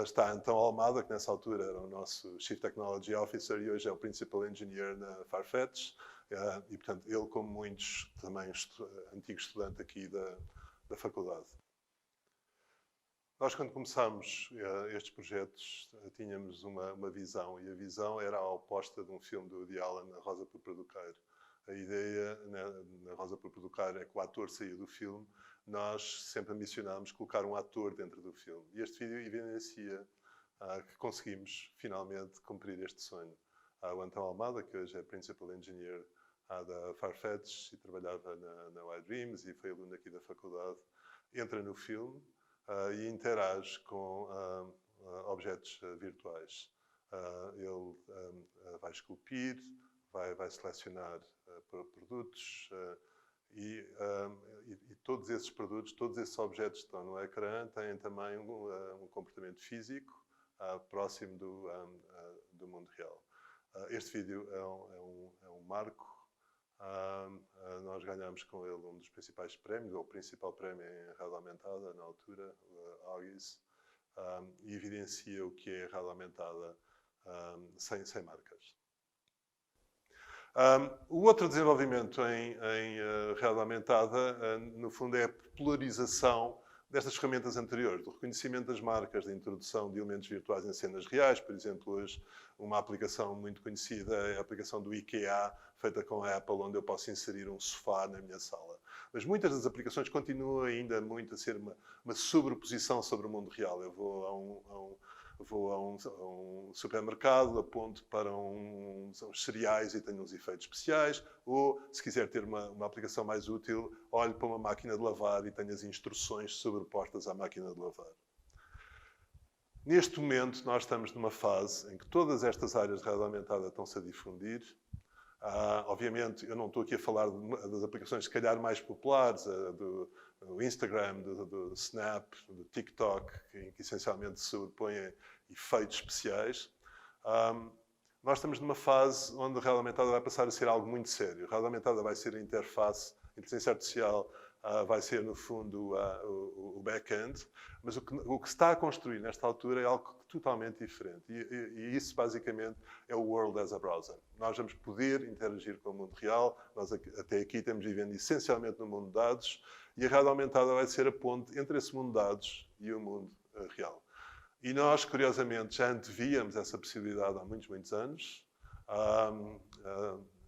está Antão Almada, que nessa altura era o nosso Chief Technology Officer e hoje é o Principal Engineer na Farfetch. E, portanto, ele, como muitos, também antigo estudante aqui da faculdade. Nós, quando começámos estes projetos, tínhamos uma visão, e a visão era a oposta de um filme do Woody Allen, A Rosa Púrpura do Cairo. A ideia na Rosa Púrpura do Cairo é que o ator saía do filme. Nós sempre ambicionámos colocar um ator dentro do filme. E este vídeo evidencia que conseguimos, finalmente, cumprir este sonho. O Antão Almada, que hoje é Principal Engineer da Farfetch e trabalhava na iDreams e foi aluno aqui da faculdade, entra no filme e interage com objetos virtuais. Ele vai esculpir, vai selecionar produtos e todos esses produtos, todos esses objetos que estão no ecrã têm também um comportamento físico próximo do mundo real. Este vídeo é um marco. Nós ganhámos com ele um dos principais prémios, ou o principal prémio em realidade aumentada na altura, o Augies, e evidencia o que é realidade aumentada sem marcas. O outro desenvolvimento em realidade aumentada, no fundo, é a popularização destas ferramentas anteriores, do reconhecimento das marcas, da introdução de elementos virtuais em cenas reais. Por exemplo, hoje uma aplicação muito conhecida é a aplicação do IKEA, feita com a Apple, onde eu posso inserir um sofá na minha sala. Mas muitas das aplicações continuam ainda muito a ser uma sobreposição sobre o mundo real. Eu vou a um supermercado, aponto para uns cereais e tenho uns efeitos especiais, ou, se quiser ter uma aplicação mais útil, olho para uma máquina de lavar e tenho as instruções sobrepostas à máquina de lavar. Neste momento, nós estamos numa fase em que todas estas áreas de realidade aumentada estão-se a difundir. Obviamente, eu não estou aqui a falar das aplicações, se calhar, mais populares, do Instagram, do Snap, do TikTok, que essencialmente sobrepõem efeitos especiais. Nós estamos numa fase onde a realidade aumentada vai passar a ser algo muito sério. A realidade aumentada vai ser a interface, a inteligência artificial vai ser, no fundo, o back-end, mas o que se está a construir nesta altura é algo totalmente diferente. E isso, basicamente, é o World as a Browser. Nós vamos poder interagir com o mundo real. Nós, até aqui, temos vivendo essencialmente no mundo de dados, e a realidade aumentada vai ser a ponte entre esse mundo de dados e o mundo real. E nós, curiosamente, já antevíamos essa possibilidade há muitos, muitos anos.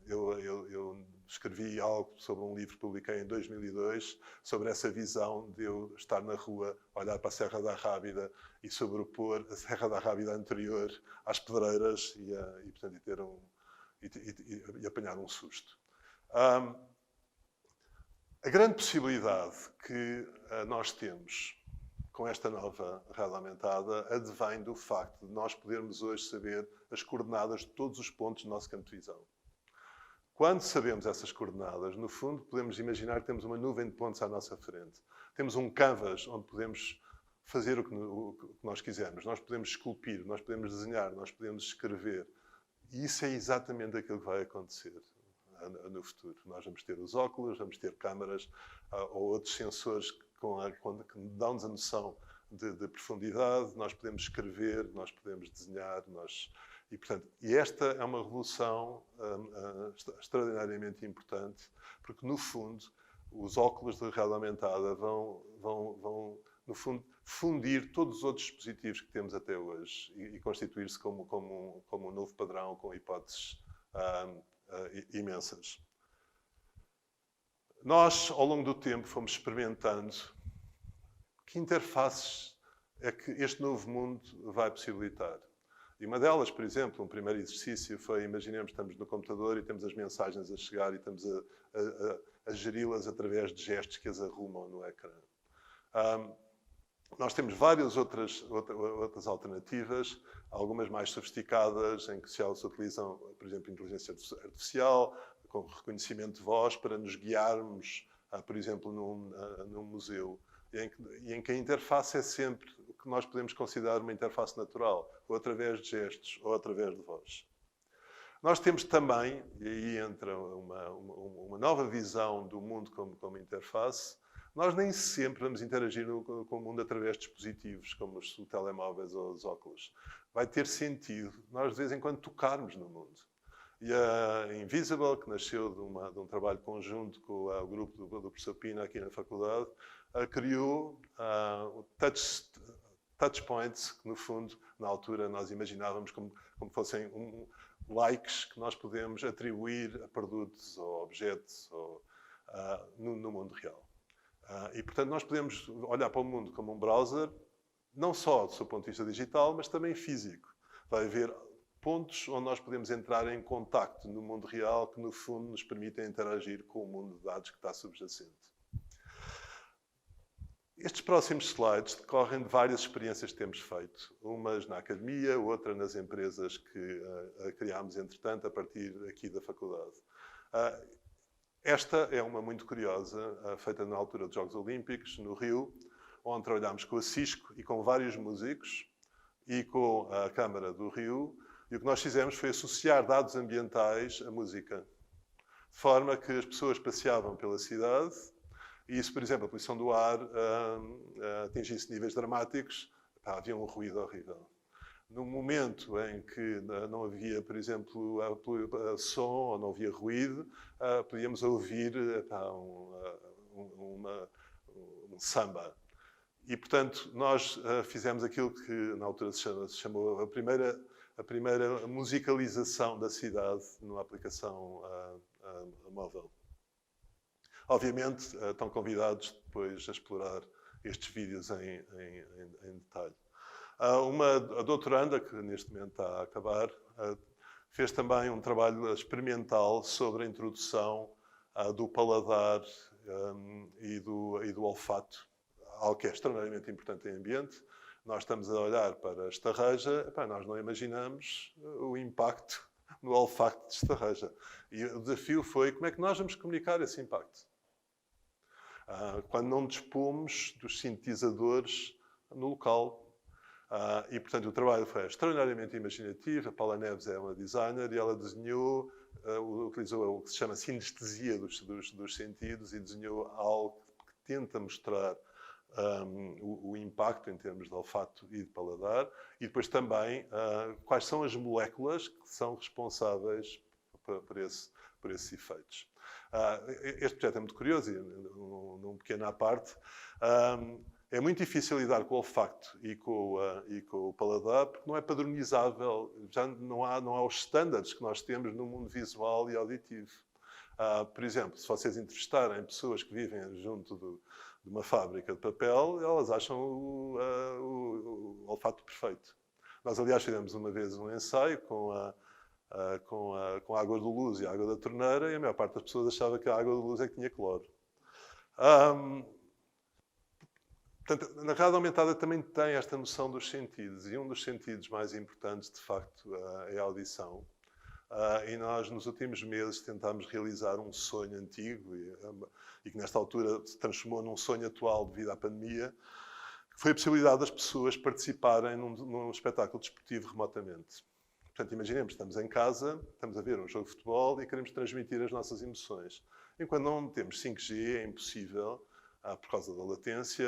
Eu escrevi algo sobre um livro que publiquei em 2002, sobre essa visão de eu estar na rua, olhar para a Serra da Rábida e sobrepor a Serra da Rábida anterior às pedreiras e apanhar um susto. A grande possibilidade que nós temos com esta nova realidade aumentada advém do facto de nós podermos hoje saber as coordenadas de todos os pontos do nosso campo de visão. Quando sabemos essas coordenadas, no fundo, podemos imaginar que temos uma nuvem de pontos à nossa frente. Temos um canvas onde podemos fazer o que nós quisermos. Nós podemos esculpir, nós podemos desenhar, nós podemos escrever. E isso é exatamente aquilo que vai acontecer no futuro. Nós vamos ter os óculos, vamos ter câmaras ou outros sensores que dão-nos a noção de profundidade. Nós podemos escrever, nós podemos desenhar, E esta é uma revolução extraordinariamente importante, porque, no fundo, os óculos de realidade aumentada vão, no fundo, fundir todos os outros dispositivos que temos até hoje e constituir-se como um novo padrão com hipóteses imensas. Nós, ao longo do tempo, fomos experimentando que interfaces é que este novo mundo vai possibilitar. E uma delas, por exemplo, um primeiro exercício foi, imaginemos que estamos no computador e temos as mensagens a chegar e estamos a geri-las através de gestos que as arrumam no ecrã. Nós temos várias outras alternativas, algumas mais sofisticadas, em que se utilizam, por exemplo, inteligência artificial, com reconhecimento de voz, para nos guiarmos, por exemplo, num museu, e em que a interface é sempre o que nós podemos considerar uma interface natural, ou através de gestos, ou através de voz. Nós temos também, e aí entra uma nova visão do mundo como interface, nós nem sempre vamos interagir com o mundo através de dispositivos, como os telemóveis ou os óculos. Vai ter sentido nós, de vez em quando, tocarmos no mundo. E a Invisible, que nasceu de um trabalho conjunto com o grupo do professor Pina aqui na faculdade, criou o touch points, que, no fundo, na altura, nós imaginávamos como fossem likes que nós podemos atribuir a produtos ou objetos no mundo real. E, portanto, nós podemos olhar para o mundo como um browser, não só do seu ponto de vista digital, mas também físico. Vai haver pontos onde nós podemos entrar em contacto no mundo real que, no fundo, nos permitem interagir com o mundo de dados que está subjacente. Estes próximos slides decorrem de várias experiências que temos feito. Umas na academia, outra nas empresas que criámos, entretanto, a partir aqui da faculdade. Esta é uma muito curiosa, feita na altura dos Jogos Olímpicos, no Rio, onde trabalhámos com a Cisco e com vários músicos e com a Câmara do Rio. E o que nós fizemos foi associar dados ambientais à música. De forma que as pessoas passeavam pela cidade e se, por exemplo, a poluição do ar atingisse níveis dramáticos, havia um ruído horrível. No momento em que não havia, por exemplo, som ou não havia ruído, podíamos ouvir um samba. E, portanto, nós fizemos aquilo que na altura se chamou a primeira musicalização da cidade numa aplicação móvel. Obviamente, estão convidados depois a explorar estes vídeos em detalhe. A doutoranda, que neste momento está a acabar, fez também um trabalho experimental sobre a introdução do paladar e do olfato, algo que é extraordinariamente importante em ambiente. Nós estamos a olhar para a estarreja, nós não imaginamos o impacto no olfato de estarreja. E o desafio foi como é que nós vamos comunicar esse impacto. Quando não dispomos dos sintetizadores no local. E, portanto, o trabalho foi extraordinariamente imaginativo. A Paula Neves é uma designer e ela desenhou, utilizou o que se chama sinestesia dos sentidos e desenhou algo que tenta mostrar o impacto em termos de olfato e de paladar e depois também quais são as moléculas que são responsáveis por esses efeitos. Este projeto é muito curioso e, num pequeno à parte, é muito difícil lidar com o olfacto e com o paladar porque não é padronizável, já não há os estándares que nós temos no mundo visual e auditivo. Por exemplo, se vocês entrevistarem pessoas que vivem junto de uma fábrica de papel, elas acham o olfato perfeito. Nós, aliás, fizemos uma vez um ensaio com a água do luz e a água da torneira e a maior parte das pessoas achava que a água do luz é que tinha cloro. Portanto, na realidade aumentada também tem esta noção dos sentidos e um dos sentidos mais importantes, de facto, é a audição. E nós, nos últimos meses, tentámos realizar um sonho antigo e que, nesta altura, se transformou num sonho atual devido à pandemia, que foi a possibilidade das pessoas participarem num espetáculo desportivo remotamente. Portanto, imaginemos, estamos em casa, estamos a ver um jogo de futebol e queremos transmitir as nossas emoções. Enquanto não temos 5G, é impossível, por causa da latência,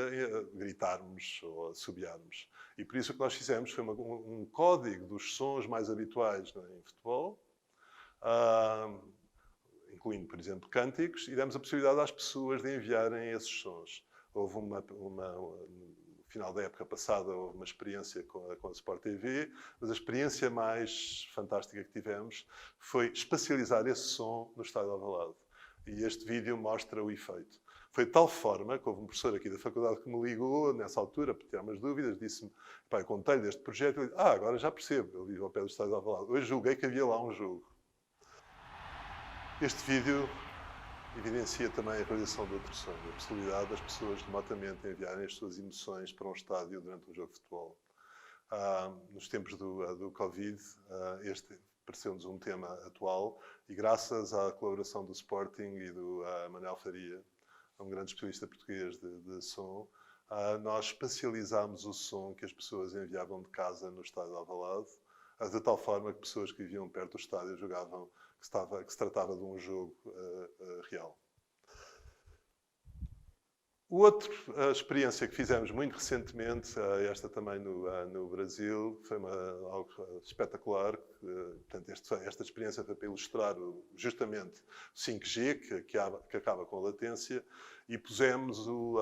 gritarmos ou assobiarmos. E por isso o que nós fizemos foi um código dos sons mais habituais em futebol, incluindo, por exemplo, cânticos, e demos a possibilidade às pessoas de enviarem esses sons. Houve no final da época passada, houve uma experiência com a Sport TV, mas a experiência mais fantástica que tivemos foi espacializar esse som no Estádio de Alvalade. E este vídeo mostra o efeito. Foi de tal forma que houve um professor aqui da faculdade que me ligou, nessa altura, para ter umas dúvidas, disse-me, eu contei-lhe deste projeto, ele disse, agora já percebo, ele vive ao pé do Estádio de Alvalade. Hoje julguei que havia lá um jogo. Este vídeo evidencia também a realização de outro sonho, a possibilidade das pessoas remotamente enviarem as suas emoções para um estádio durante um jogo de futebol. Nos tempos do Covid, este pareceu-nos um tema atual e graças à colaboração do Sporting e do Manel Faria, um grande especialista português de som, nós espacializámos o som que as pessoas enviavam de casa no estádio de Alvalade, de tal forma que pessoas que viviam perto do estádio julgavam que se tratava de um jogo real. Outra experiência que fizemos muito recentemente, esta também no Brasil, foi algo espetacular. Portanto, esta experiência foi para ilustrar justamente o 5G, que acaba com a latência, e pusemos o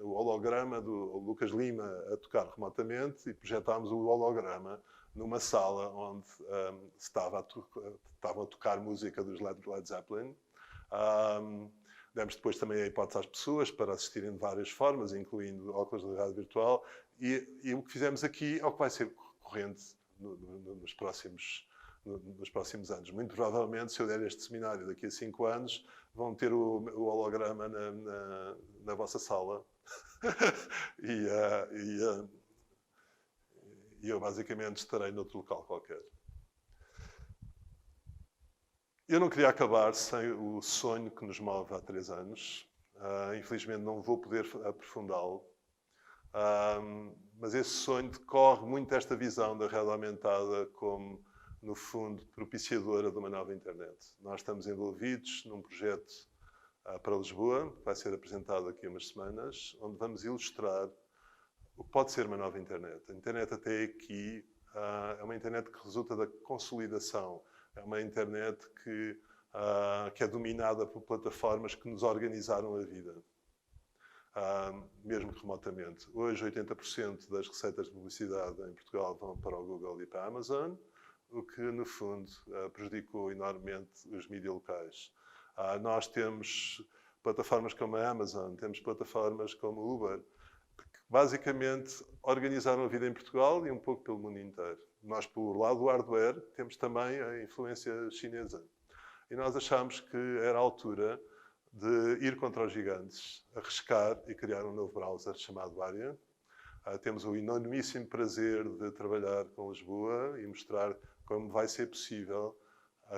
holograma do Lucas Lima a tocar remotamente e projetámos o holograma numa sala onde estavam a tocar música dos Led Zeppelin. Demos depois também a hipótese às pessoas para assistirem de várias formas, incluindo óculos de realidade virtual. E o que fizemos aqui é o que vai ser corrente nos próximos anos. Muito provavelmente, se eu der este seminário daqui a 5 anos, vão ter o holograma na vossa sala. E eu basicamente estarei noutro local qualquer. Eu não queria acabar sem o sonho que nos move há 3 anos. Infelizmente não vou poder aprofundá-lo. Mas esse sonho decorre muito desta visão da realidade aumentada como, no fundo, propiciadora de uma nova internet. Nós estamos envolvidos num projeto para Lisboa, que vai ser apresentado daqui a umas semanas, onde vamos ilustrar o que pode ser uma nova internet. A internet até aqui é uma internet que resulta da consolidação. É uma internet que é dominada por plataformas que nos organizaram a vida. mesmo que remotamente. Hoje, 80% das receitas de publicidade em Portugal vão para o Google e para a Amazon, o que, no fundo, prejudicou enormemente os mídias locais. Nós temos plataformas como a Amazon, temos plataformas como o Uber, que basicamente organizaram a vida em Portugal e um pouco pelo mundo inteiro. Nós, por lado do hardware, temos também a influência chinesa. E nós achámos que era a altura de ir contra os gigantes, arriscar e criar um novo browser chamado Arian. Temos o enormíssimo prazer de trabalhar com Lisboa e mostrar como vai ser possível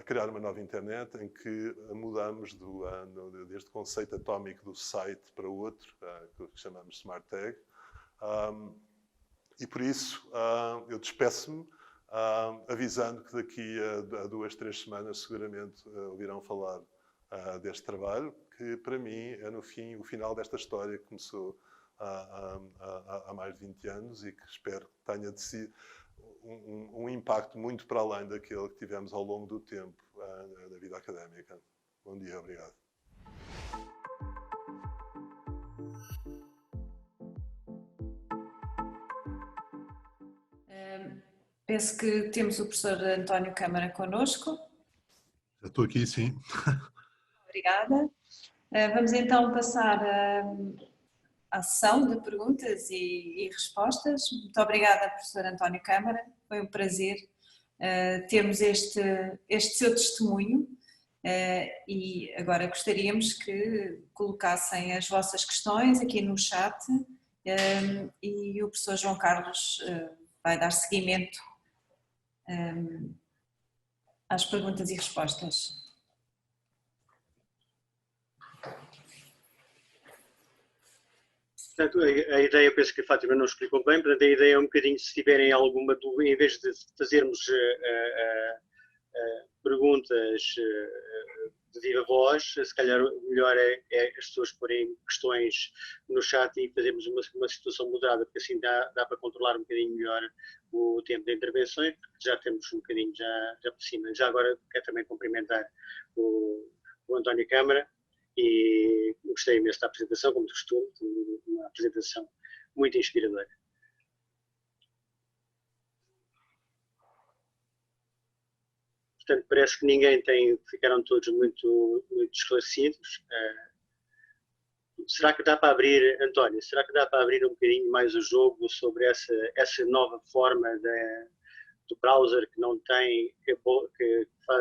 criar uma nova internet em que mudamos deste conceito atómico do site para outro, que chamamos Smart Tag. E por isso eu despeço-me avisando que daqui a 2, 3 semanas seguramente ouvirão falar deste trabalho, que para mim é no fim o final desta história que começou há mais de 20 anos e que espero que tenha de si um impacto muito para além daquele que tivemos ao longo do tempo na vida académica. Bom dia, obrigado. Penso que temos o professor António Câmara connosco. Já estou aqui, sim. Obrigada. Vamos então passar à sessão de perguntas e respostas. Muito obrigada, professor António Câmara. Foi um prazer termos este seu testemunho e agora gostaríamos que colocassem as vossas questões aqui no chat e o professor João Carlos vai dar seguimento às perguntas e respostas. Portanto, a ideia, eu penso que a Fátima não explicou bem, portanto, a ideia é um bocadinho, se tiverem alguma dúvida, em vez de fazermos perguntas de viva voz, se calhar o melhor é as pessoas porem questões no chat e fazermos uma situação moderada, porque assim dá para controlar um bocadinho melhor o tempo de intervenções, porque já temos um bocadinho já por cima. Já agora quero também cumprimentar o António Câmara e gostei imenso da apresentação, como de costume, uma apresentação muito inspiradora. Portanto, parece que ficaram todos muito esclarecidos. Será que dá para abrir, António, será que dá para abrir um bocadinho mais o jogo sobre essa nova forma do browser que não tem, que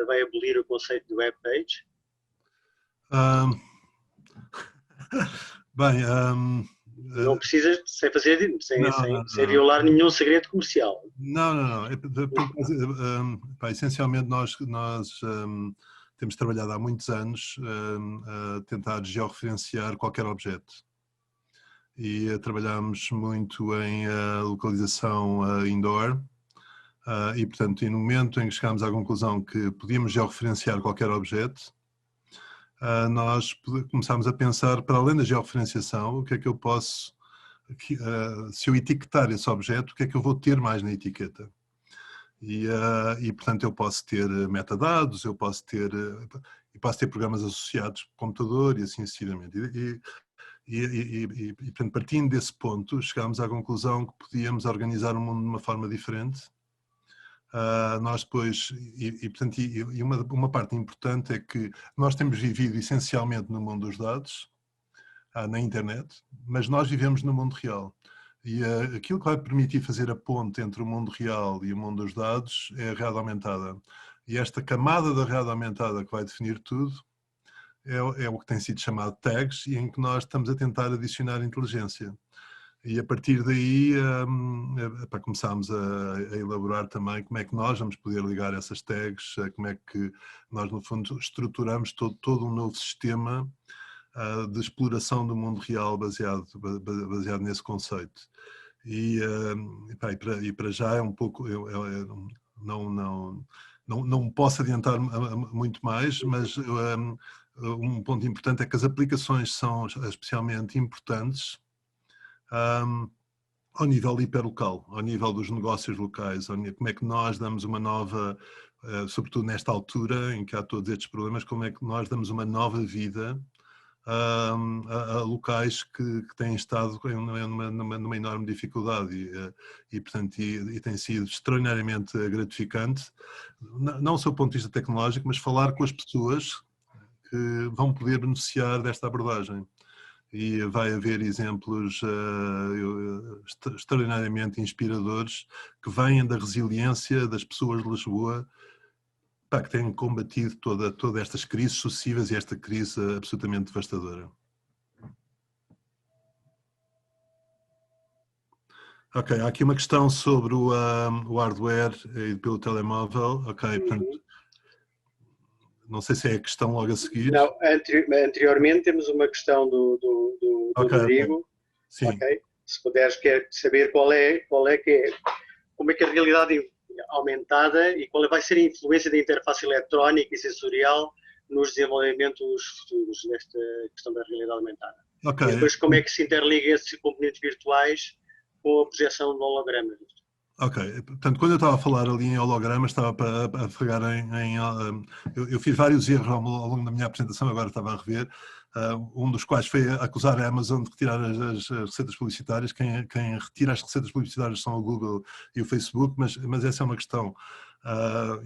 vai abolir o conceito de web page? Bem, não precisas, sem violar nenhum segredo comercial. Não. Essencialmente nós temos trabalhado há muitos anos a tentar georreferenciar qualquer objeto. E trabalhamos muito em localização indoor e, portanto, no momento em que chegámos à conclusão que podíamos georreferenciar qualquer objeto, nós começámos a pensar, para além da georreferenciação, o que é que eu posso, se eu etiquetar esse objeto, o que é que eu vou ter mais na etiqueta? E portanto, eu posso ter metadados, eu posso ter programas associados por computador e assim sucessivamente. Portanto, partindo desse ponto, chegámos à conclusão que podíamos organizar o mundo de uma forma diferente. Nós depois, portanto, uma parte importante é que nós temos vivido essencialmente no mundo dos dados, na internet, mas nós vivemos no mundo real. E aquilo que vai permitir fazer a ponte entre o mundo real e o mundo dos dados é a realidade aumentada. E esta camada da realidade aumentada que vai definir tudo é o que tem sido chamado tags e em que nós estamos a tentar adicionar inteligência. E a partir daí começámos a elaborar também como é que nós vamos poder ligar essas tags, como é que nós no fundo estruturamos todo um novo sistema de exploração do mundo real baseado nesse conceito. E para já é um pouco, não posso adiantar muito mais, mas um ponto importante é que as aplicações são especialmente importantes ao nível hiperlocal, ao nível dos negócios locais, como é que nós damos uma nova, sobretudo nesta altura em que há todos estes problemas, como é que nós damos uma nova vida a locais que têm estado numa enorme dificuldade portanto, tem sido extraordinariamente gratificante, não só do ponto de vista tecnológico, mas falar com as pessoas que vão poder beneficiar desta abordagem. E vai haver exemplos extraordinariamente inspiradores que vêm da resiliência das pessoas de Lisboa, que têm combatido todas estas crises sucessivas e esta crise absolutamente devastadora. Ok, há aqui uma questão sobre o hardware e pelo telemóvel. Ok, portanto, não sei se é a questão logo a seguir. Não, anteriormente temos uma questão do Rodrigo. Okay. Sim. Okay? Se puderes saber como é que a realidade aumentada e qual vai ser a influência da interface eletrónica e sensorial nos desenvolvimentos futuros nesta questão da realidade aumentada. Okay. E depois como é que se interliga esses componentes virtuais com a projeção de hologramas. Ok, portanto, quando eu estava a falar ali em hologramas, estava a pegar eu fiz vários erros ao longo da minha apresentação, agora estava a rever, um dos quais foi acusar a Amazon de retirar as receitas publicitárias. Quem retira as receitas publicitárias são o Google e o Facebook, mas essa é uma questão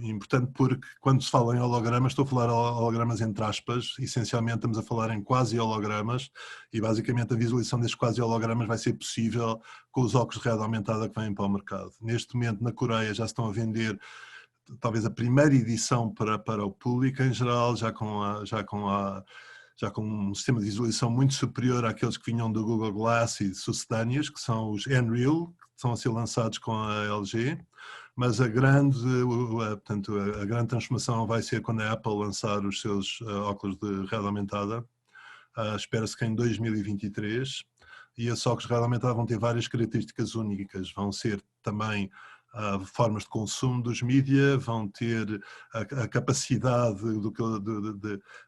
importante, porque quando se fala em hologramas, estou a falar hologramas entre aspas, essencialmente estamos a falar em quase hologramas, e basicamente a visualização destes quase hologramas vai ser possível com os óculos de realidade aumentada que vêm para o mercado. Neste momento, na Coreia, já se estão a vender talvez a primeira edição para o público em geral, já com um sistema de visualização muito superior àqueles que vinham do Google Glass e sucedâneos, que são os Nreal, que estão a ser lançados com a LG, mas a grande transformação vai ser quando a Apple lançar os seus óculos de realidade aumentada, espera-se que em 2023, e esses óculos de realidade aumentada vão ter várias características únicas, vão ser também formas de consumo dos mídia, vão ter a capacidade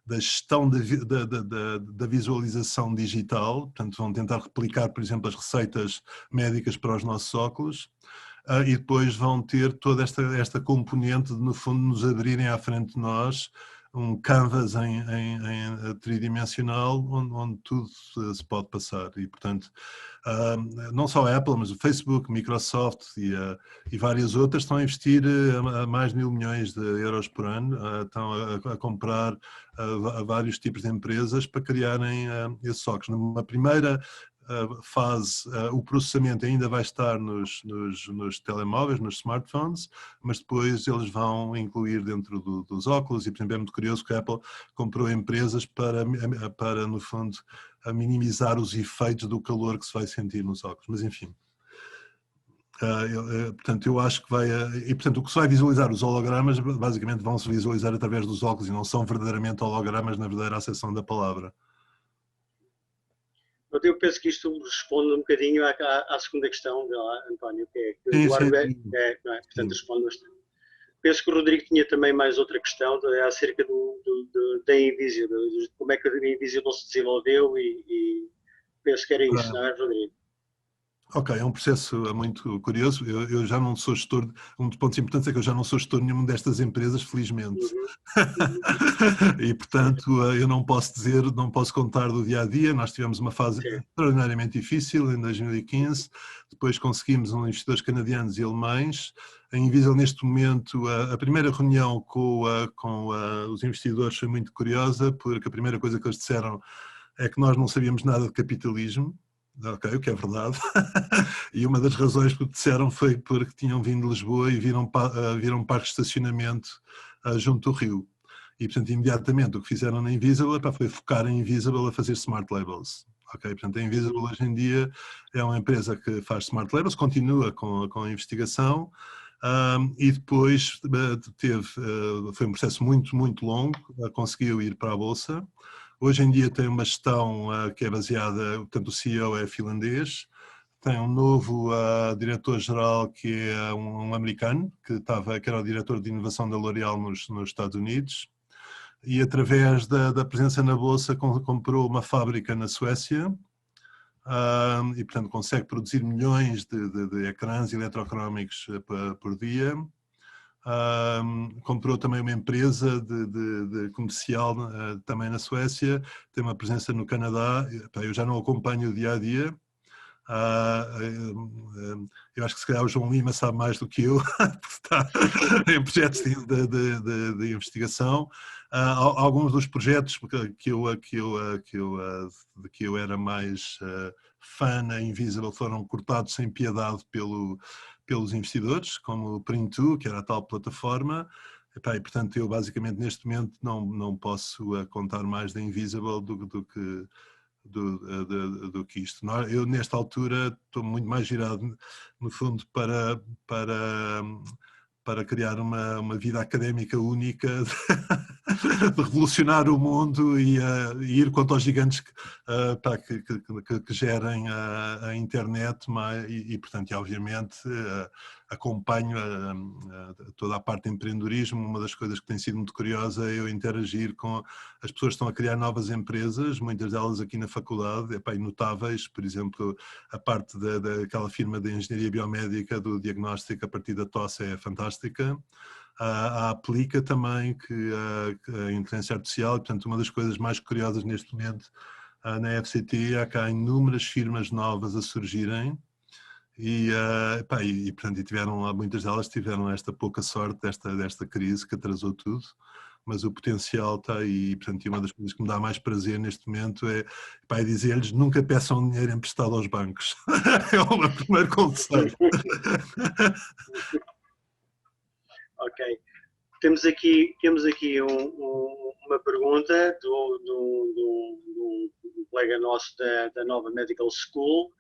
da gestão da visualização digital, portanto vão tentar replicar, por exemplo, as receitas médicas para os nossos óculos, e depois vão ter toda esta componente de, no fundo, nos abrirem à frente de nós um canvas em tridimensional onde tudo se pode passar. E, portanto, não só a Apple, mas o Facebook, Microsoft e várias outras estão a investir mais de 1.000 milhões de euros por ano, estão a comprar a vários tipos de empresas para criarem esses óculos. Numa primeira fase, o processamento ainda vai estar nos telemóveis, nos smartphones, mas depois eles vão incluir dentro dos óculos, e por exemplo é muito curioso que a Apple comprou empresas para no fundo, a minimizar os efeitos do calor que se vai sentir nos óculos, mas enfim. Portanto, eu acho que portanto, o que se vai visualizar, os hologramas, basicamente vão-se visualizar através dos óculos e não são verdadeiramente hologramas na verdadeira acessão da palavra. Eu penso que isto responde um bocadinho à segunda questão, António, que é sim, o hardware, não é? Portanto, responde bastante. Penso que o Rodrigo tinha também mais outra questão acerca da Invisible, como é que a Invisible se desenvolveu e penso que era isso, não é, Rodrigo? Ok, é um processo muito curioso. Eu já não sou gestor, um dos pontos importantes é que eu já não sou gestor de nenhuma destas empresas, felizmente. E, portanto, eu não posso contar do dia a dia. Nós tivemos uma fase extraordinariamente difícil em 2015, depois conseguimos investidores canadianos e alemães. A Invisible, neste momento, a primeira reunião com os investidores foi muito curiosa, porque a primeira coisa que eles disseram é que nós não sabíamos nada de capitalismo. Ok, o que é verdade. E uma das razões que disseram foi porque tinham vindo de Lisboa e viram um parque de estacionamento junto do rio. E, portanto, imediatamente o que fizeram na Invisible foi focar a Invisible a fazer smart labels. Ok, portanto, a Invisible hoje em dia é uma empresa que faz smart labels, continua com a investigação, e depois foi um processo muito, muito longo, conseguiu ir para a Bolsa. Hoje em dia tem uma gestão que é baseada, portanto o CEO é finlandês, tem um novo diretor-geral que é um americano, que era o diretor de inovação da L'Oréal nos Estados Unidos, e através da presença na Bolsa comprou uma fábrica na Suécia, e portanto consegue produzir milhões de ecrãs eletrocrómicos por dia. comprou também uma empresa de comercial também na Suécia, tem uma presença no Canadá. Eu já não acompanho o dia a dia. Eu acho que se calhar o João Lima sabe mais do que eu, porque está em projetos de investigação. Alguns dos projetos de que eu era mais fã na Invisible foram cortados sem piedade pelos investidores, como o Print2, que era a tal plataforma. E, portanto, eu basicamente neste momento não posso contar mais da Invisible do que isto. Eu nesta altura estou muito mais girado no fundo para criar uma vida académica única, de revolucionar o mundo e ir contra os gigantes que gerem a internet, e portanto, obviamente, acompanho toda a parte de empreendedorismo. Uma das coisas que tem sido muito curiosa é eu interagir com as pessoas que estão a criar novas empresas, muitas delas aqui na faculdade, notáveis, por exemplo, a parte daquela firma de engenharia biomédica, do diagnóstico a partir da tosse é fantástica. A Aplica também, que a inteligência artificial, portanto, uma das coisas mais curiosas neste momento na FCT é que há inúmeras firmas novas a surgirem e portanto, muitas delas tiveram esta pouca sorte desta crise que atrasou tudo, mas o potencial está aí. Portanto, e uma das coisas que me dá mais prazer neste momento é dizer-lhes: nunca peçam dinheiro emprestado aos bancos. É o meu primeiro conselho. Ok. Temos aqui uma pergunta do colega nosso da Nova Medical School,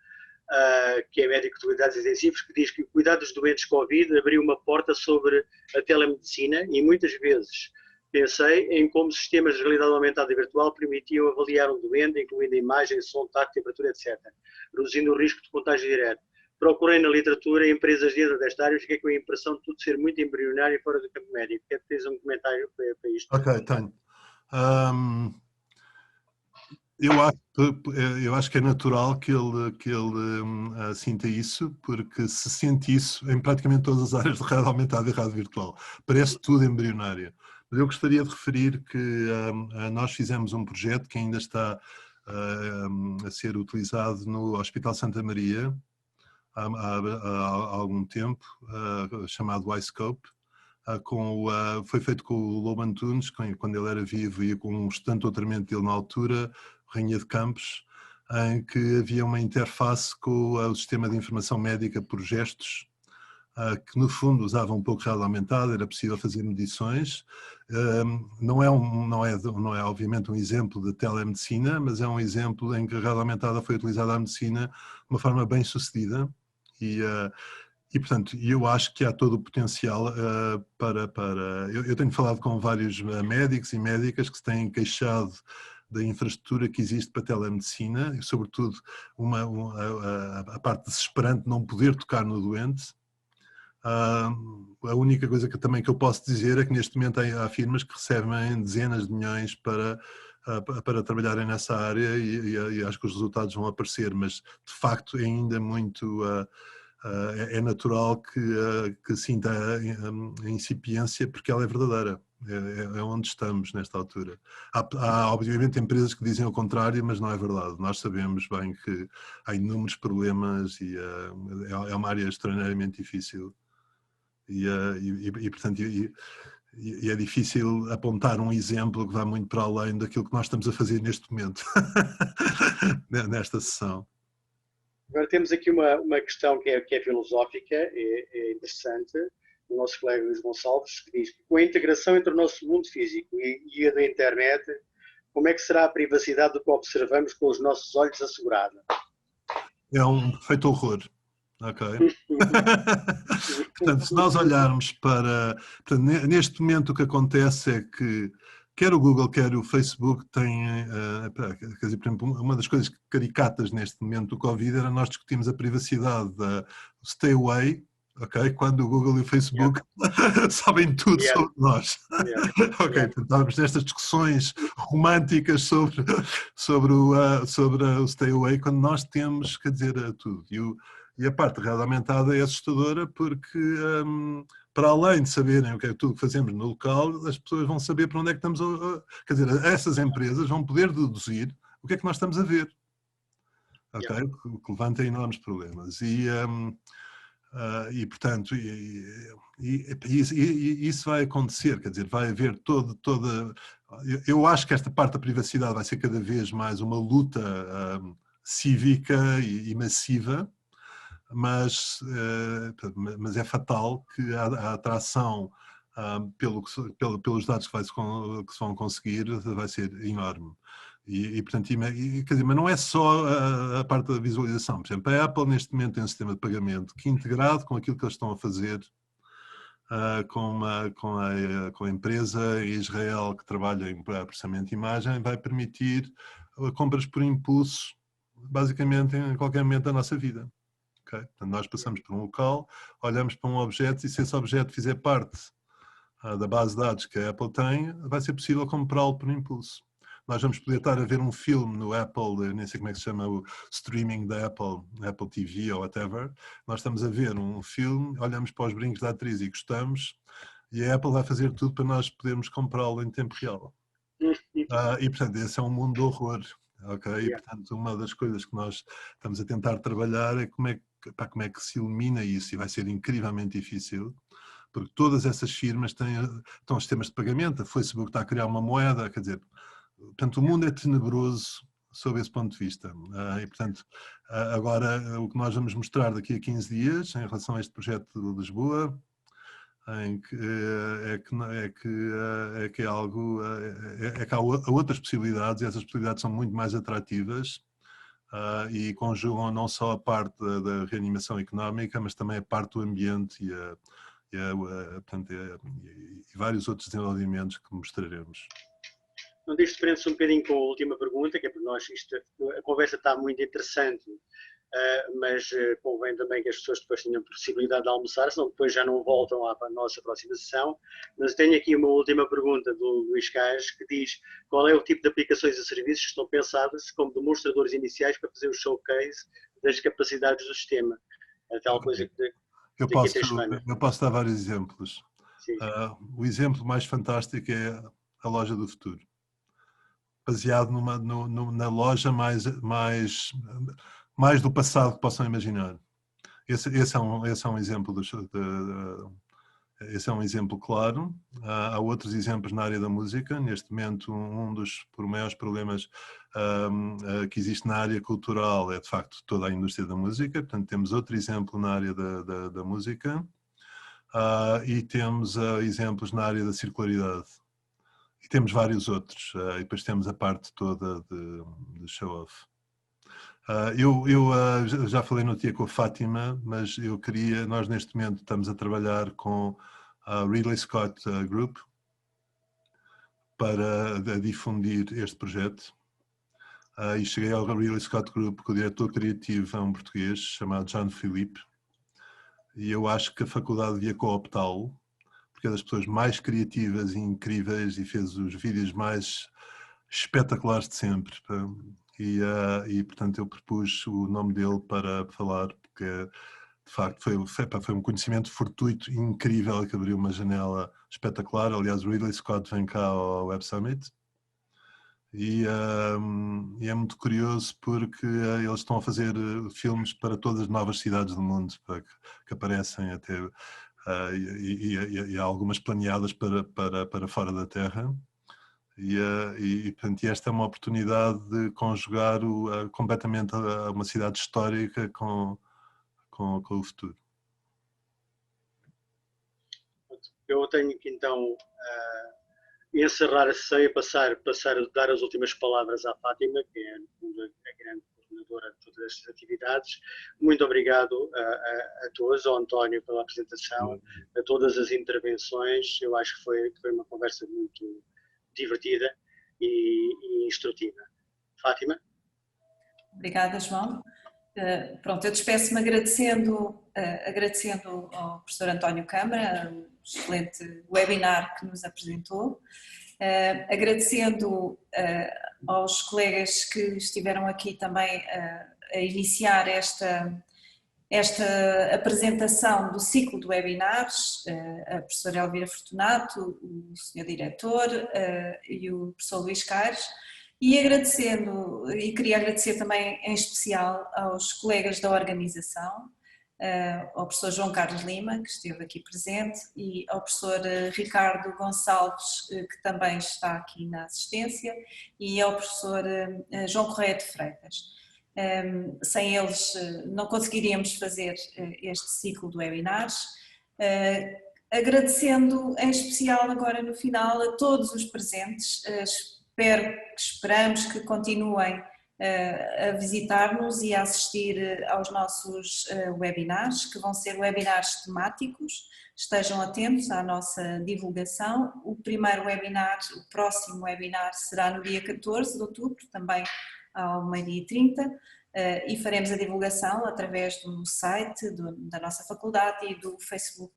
que é médico de cuidados intensivos, que diz que o cuidado dos doentes Covid abriu uma porta sobre a telemedicina e muitas vezes pensei em como sistemas de realidade aumentada e virtual permitiam avaliar um doente, incluindo imagem, som, tato, temperatura, etc., reduzindo o risco de contágio direto. Procurei na literatura empresas dentro desta área e fiquei com a impressão de tudo ser muito embrionário e fora do campo médico. Quer teres um comentário para isto? Ok, tenho. Eu acho que é natural que ele sinta isso, porque se sente isso em praticamente todas as áreas de realidade aumentada e realidade virtual. Parece tudo embrionário. Mas eu gostaria de referir que nós fizemos um projeto que ainda está a ser utilizado no Hospital Santa Maria há algum tempo, chamado iScope. Foi feito com o Lobo Antunes, quando ele era vivo, e com um estudante doutoramento dele na altura, Rainha de Campos, em que havia uma interface com o sistema de informação médica por gestos, que no fundo usava um pouco de realidade aumentada, era possível fazer medições. Não é obviamente um exemplo de telemedicina, mas é um exemplo em que a realidade aumentada foi utilizada à medicina de uma forma bem sucedida. E portanto, eu acho que há todo o potencial Eu tenho falado com vários médicos e médicas que se têm queixado da infraestrutura que existe para a telemedicina, e sobretudo a parte desesperante de não poder tocar no doente. A única coisa que eu posso dizer é que neste momento há firmas que recebem dezenas de milhões para trabalharem nessa área, e acho que os resultados vão aparecer, mas de facto é ainda muito... é natural que sinta a incipiência, porque ela é verdadeira. É onde estamos nesta altura. Há obviamente empresas que dizem o contrário, mas não é verdade. Nós sabemos bem que há inúmeros problemas e é uma área extraordinariamente difícil. Portanto, é difícil apontar um exemplo que vá muito para além daquilo que nós estamos a fazer neste momento, nesta sessão. Agora temos aqui uma questão que é filosófica, é interessante, do nosso colega Luís Gonçalves, que diz que com a integração entre o nosso mundo físico e a da internet, como é que será a privacidade do que observamos com os nossos olhos assegurada? É um perfeito horror. Ok. Portanto, se nós olharmos Portanto, neste momento o que acontece é que quer o Google, quer o Facebook têm... quer dizer, por exemplo, uma das coisas caricatas neste momento do Covid era nós discutimos a privacidade da Stay Away, ok? Quando o Google e o Facebook sabem tudo sobre nós. Ok, portanto, estávamos nestas discussões românticas sobre o Stay Away, quando nós temos, quer dizer, tudo. E a parte de realidade aumentada é assustadora porque para além de saberem o que é tudo que fazemos no local, as pessoas vão saber para onde é que estamos quer dizer, essas empresas vão poder deduzir o que é que nós estamos a ver. Ok? O que levanta enormes problemas. E portanto, isso vai acontecer, quer dizer, vai haver toda... Eu acho que esta parte da privacidade vai ser cada vez mais uma luta cívica e massiva, mas é fatal que a atração pelos dados que se vão conseguir vai ser enorme. Portanto, quer dizer, mas não é só a parte da visualização. Por exemplo, a Apple neste momento tem um sistema de pagamento que, integrado com aquilo que eles estão a fazer com a empresa em Israel que trabalha em processamento de imagem, vai permitir compras por impulso, basicamente em qualquer momento da nossa vida. Okay? Portanto, nós passamos por um local, olhamos para um objeto e se esse objeto fizer parte da base de dados que a Apple tem, vai ser possível comprá-lo por impulso. Nós vamos poder estar a ver um filme no Apple, nem sei como é que se chama o streaming da Apple TV ou whatever. Nós estamos a ver um filme, olhamos para os brincos da atriz e gostamos, e a Apple vai fazer tudo para nós podermos comprá-lo em tempo real. E portanto, esse é um mundo de horror. Okay? E portanto, uma das coisas que nós estamos a tentar trabalhar é como é que se elimina isso, e vai ser incrivelmente difícil. Porque todas essas firmas estão sistemas de pagamento, a Facebook está a criar uma moeda, quer dizer, portanto o mundo é tenebroso sob esse ponto de vista. E portanto, agora o que nós vamos mostrar daqui a 15 dias em relação a este projeto de Lisboa, que é algo, que há outras possibilidades, e essas possibilidades são muito mais atrativas e conjugam não só a parte da reanimação económica, mas também a parte do ambiente e vários outros desenvolvimentos que mostraremos. Não isto prende-se um bocadinho com a última pergunta, que é para nós, a conversa está muito interessante, mas convém também que as pessoas depois tenham a possibilidade de almoçar, senão depois já não voltam lá para a nossa próxima sessão. Mas tenho aqui uma última pergunta do Luís Cais, que diz: qual é o tipo de aplicações e serviços que estão pensadas como demonstradores iniciais para fazer o showcase das capacidades do sistema? É tal coisa que... Eu posso dar vários exemplos. O exemplo mais fantástico é a loja do futuro, baseado na loja mais do passado que possam imaginar. Esse é um exemplo esse é um exemplo claro. Há outros exemplos na área da música. Neste momento, um dos maiores problemas que existe na área cultural é, de facto, toda a indústria da música. Portanto, temos outro exemplo na área da música e temos exemplos na área da circularidade. E temos vários outros. E depois temos a parte toda de show-off. Eu já falei no dia com a Fátima, mas nós neste momento estamos a trabalhar com a Ridley Scott Group para difundir este projeto. E cheguei ao Ridley Scott Group, que o diretor criativo é um português chamado John Philippe, e eu acho que a faculdade devia cooptá-lo, porque é das pessoas mais criativas e incríveis e fez os vídeos mais espetaculares de sempre. E portanto eu propus o nome dele para falar, porque de facto foi um conhecimento fortuito e incrível que abriu uma janela espetacular. Aliás, o Ridley Scott vem cá ao Web Summit e é muito curioso porque eles estão a fazer filmes para todas as novas cidades do mundo que aparecem até e há algumas planeadas para fora da Terra. Portanto, esta é uma oportunidade de conjugar completamente uma cidade histórica com o futuro. Eu tenho que então encerrar a sessão e passar a dar as últimas palavras à Fátima, que é a grande coordenadora de todas estas atividades. Muito obrigado a todos, ao António pela apresentação, a todas as intervenções. Eu acho que foi uma conversa muito divertida e instrutiva. Fátima? Obrigada, João. Pronto, eu despeço-me agradecendo ao professor António Câmara o excelente webinar que nos apresentou, agradecendo aos colegas que estiveram aqui também a iniciar esta apresentação do ciclo de webinars, a professora Elvira Fortunato, o senhor diretor e o professor Luís Caires, e queria agradecer também em especial aos colegas da organização, ao professor João Carlos Lima, que esteve aqui presente, e ao professor Ricardo Gonçalves, que também está aqui na assistência, e ao professor João Correia de Freitas. Sem eles não conseguiríamos fazer este ciclo de webinars. Agradecendo em especial agora no final a todos os presentes, esperamos que continuem a visitar-nos e a assistir aos nossos webinars, que vão ser webinars temáticos. Estejam atentos à nossa divulgação. O próximo webinar será no dia 14 de outubro, também ao 12h30, e faremos a divulgação através do site da nossa faculdade e do Facebook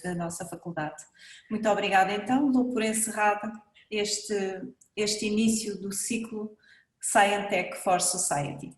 da nossa faculdade. Muito obrigada então, dou por encerrada este início do ciclo Scientech for Society.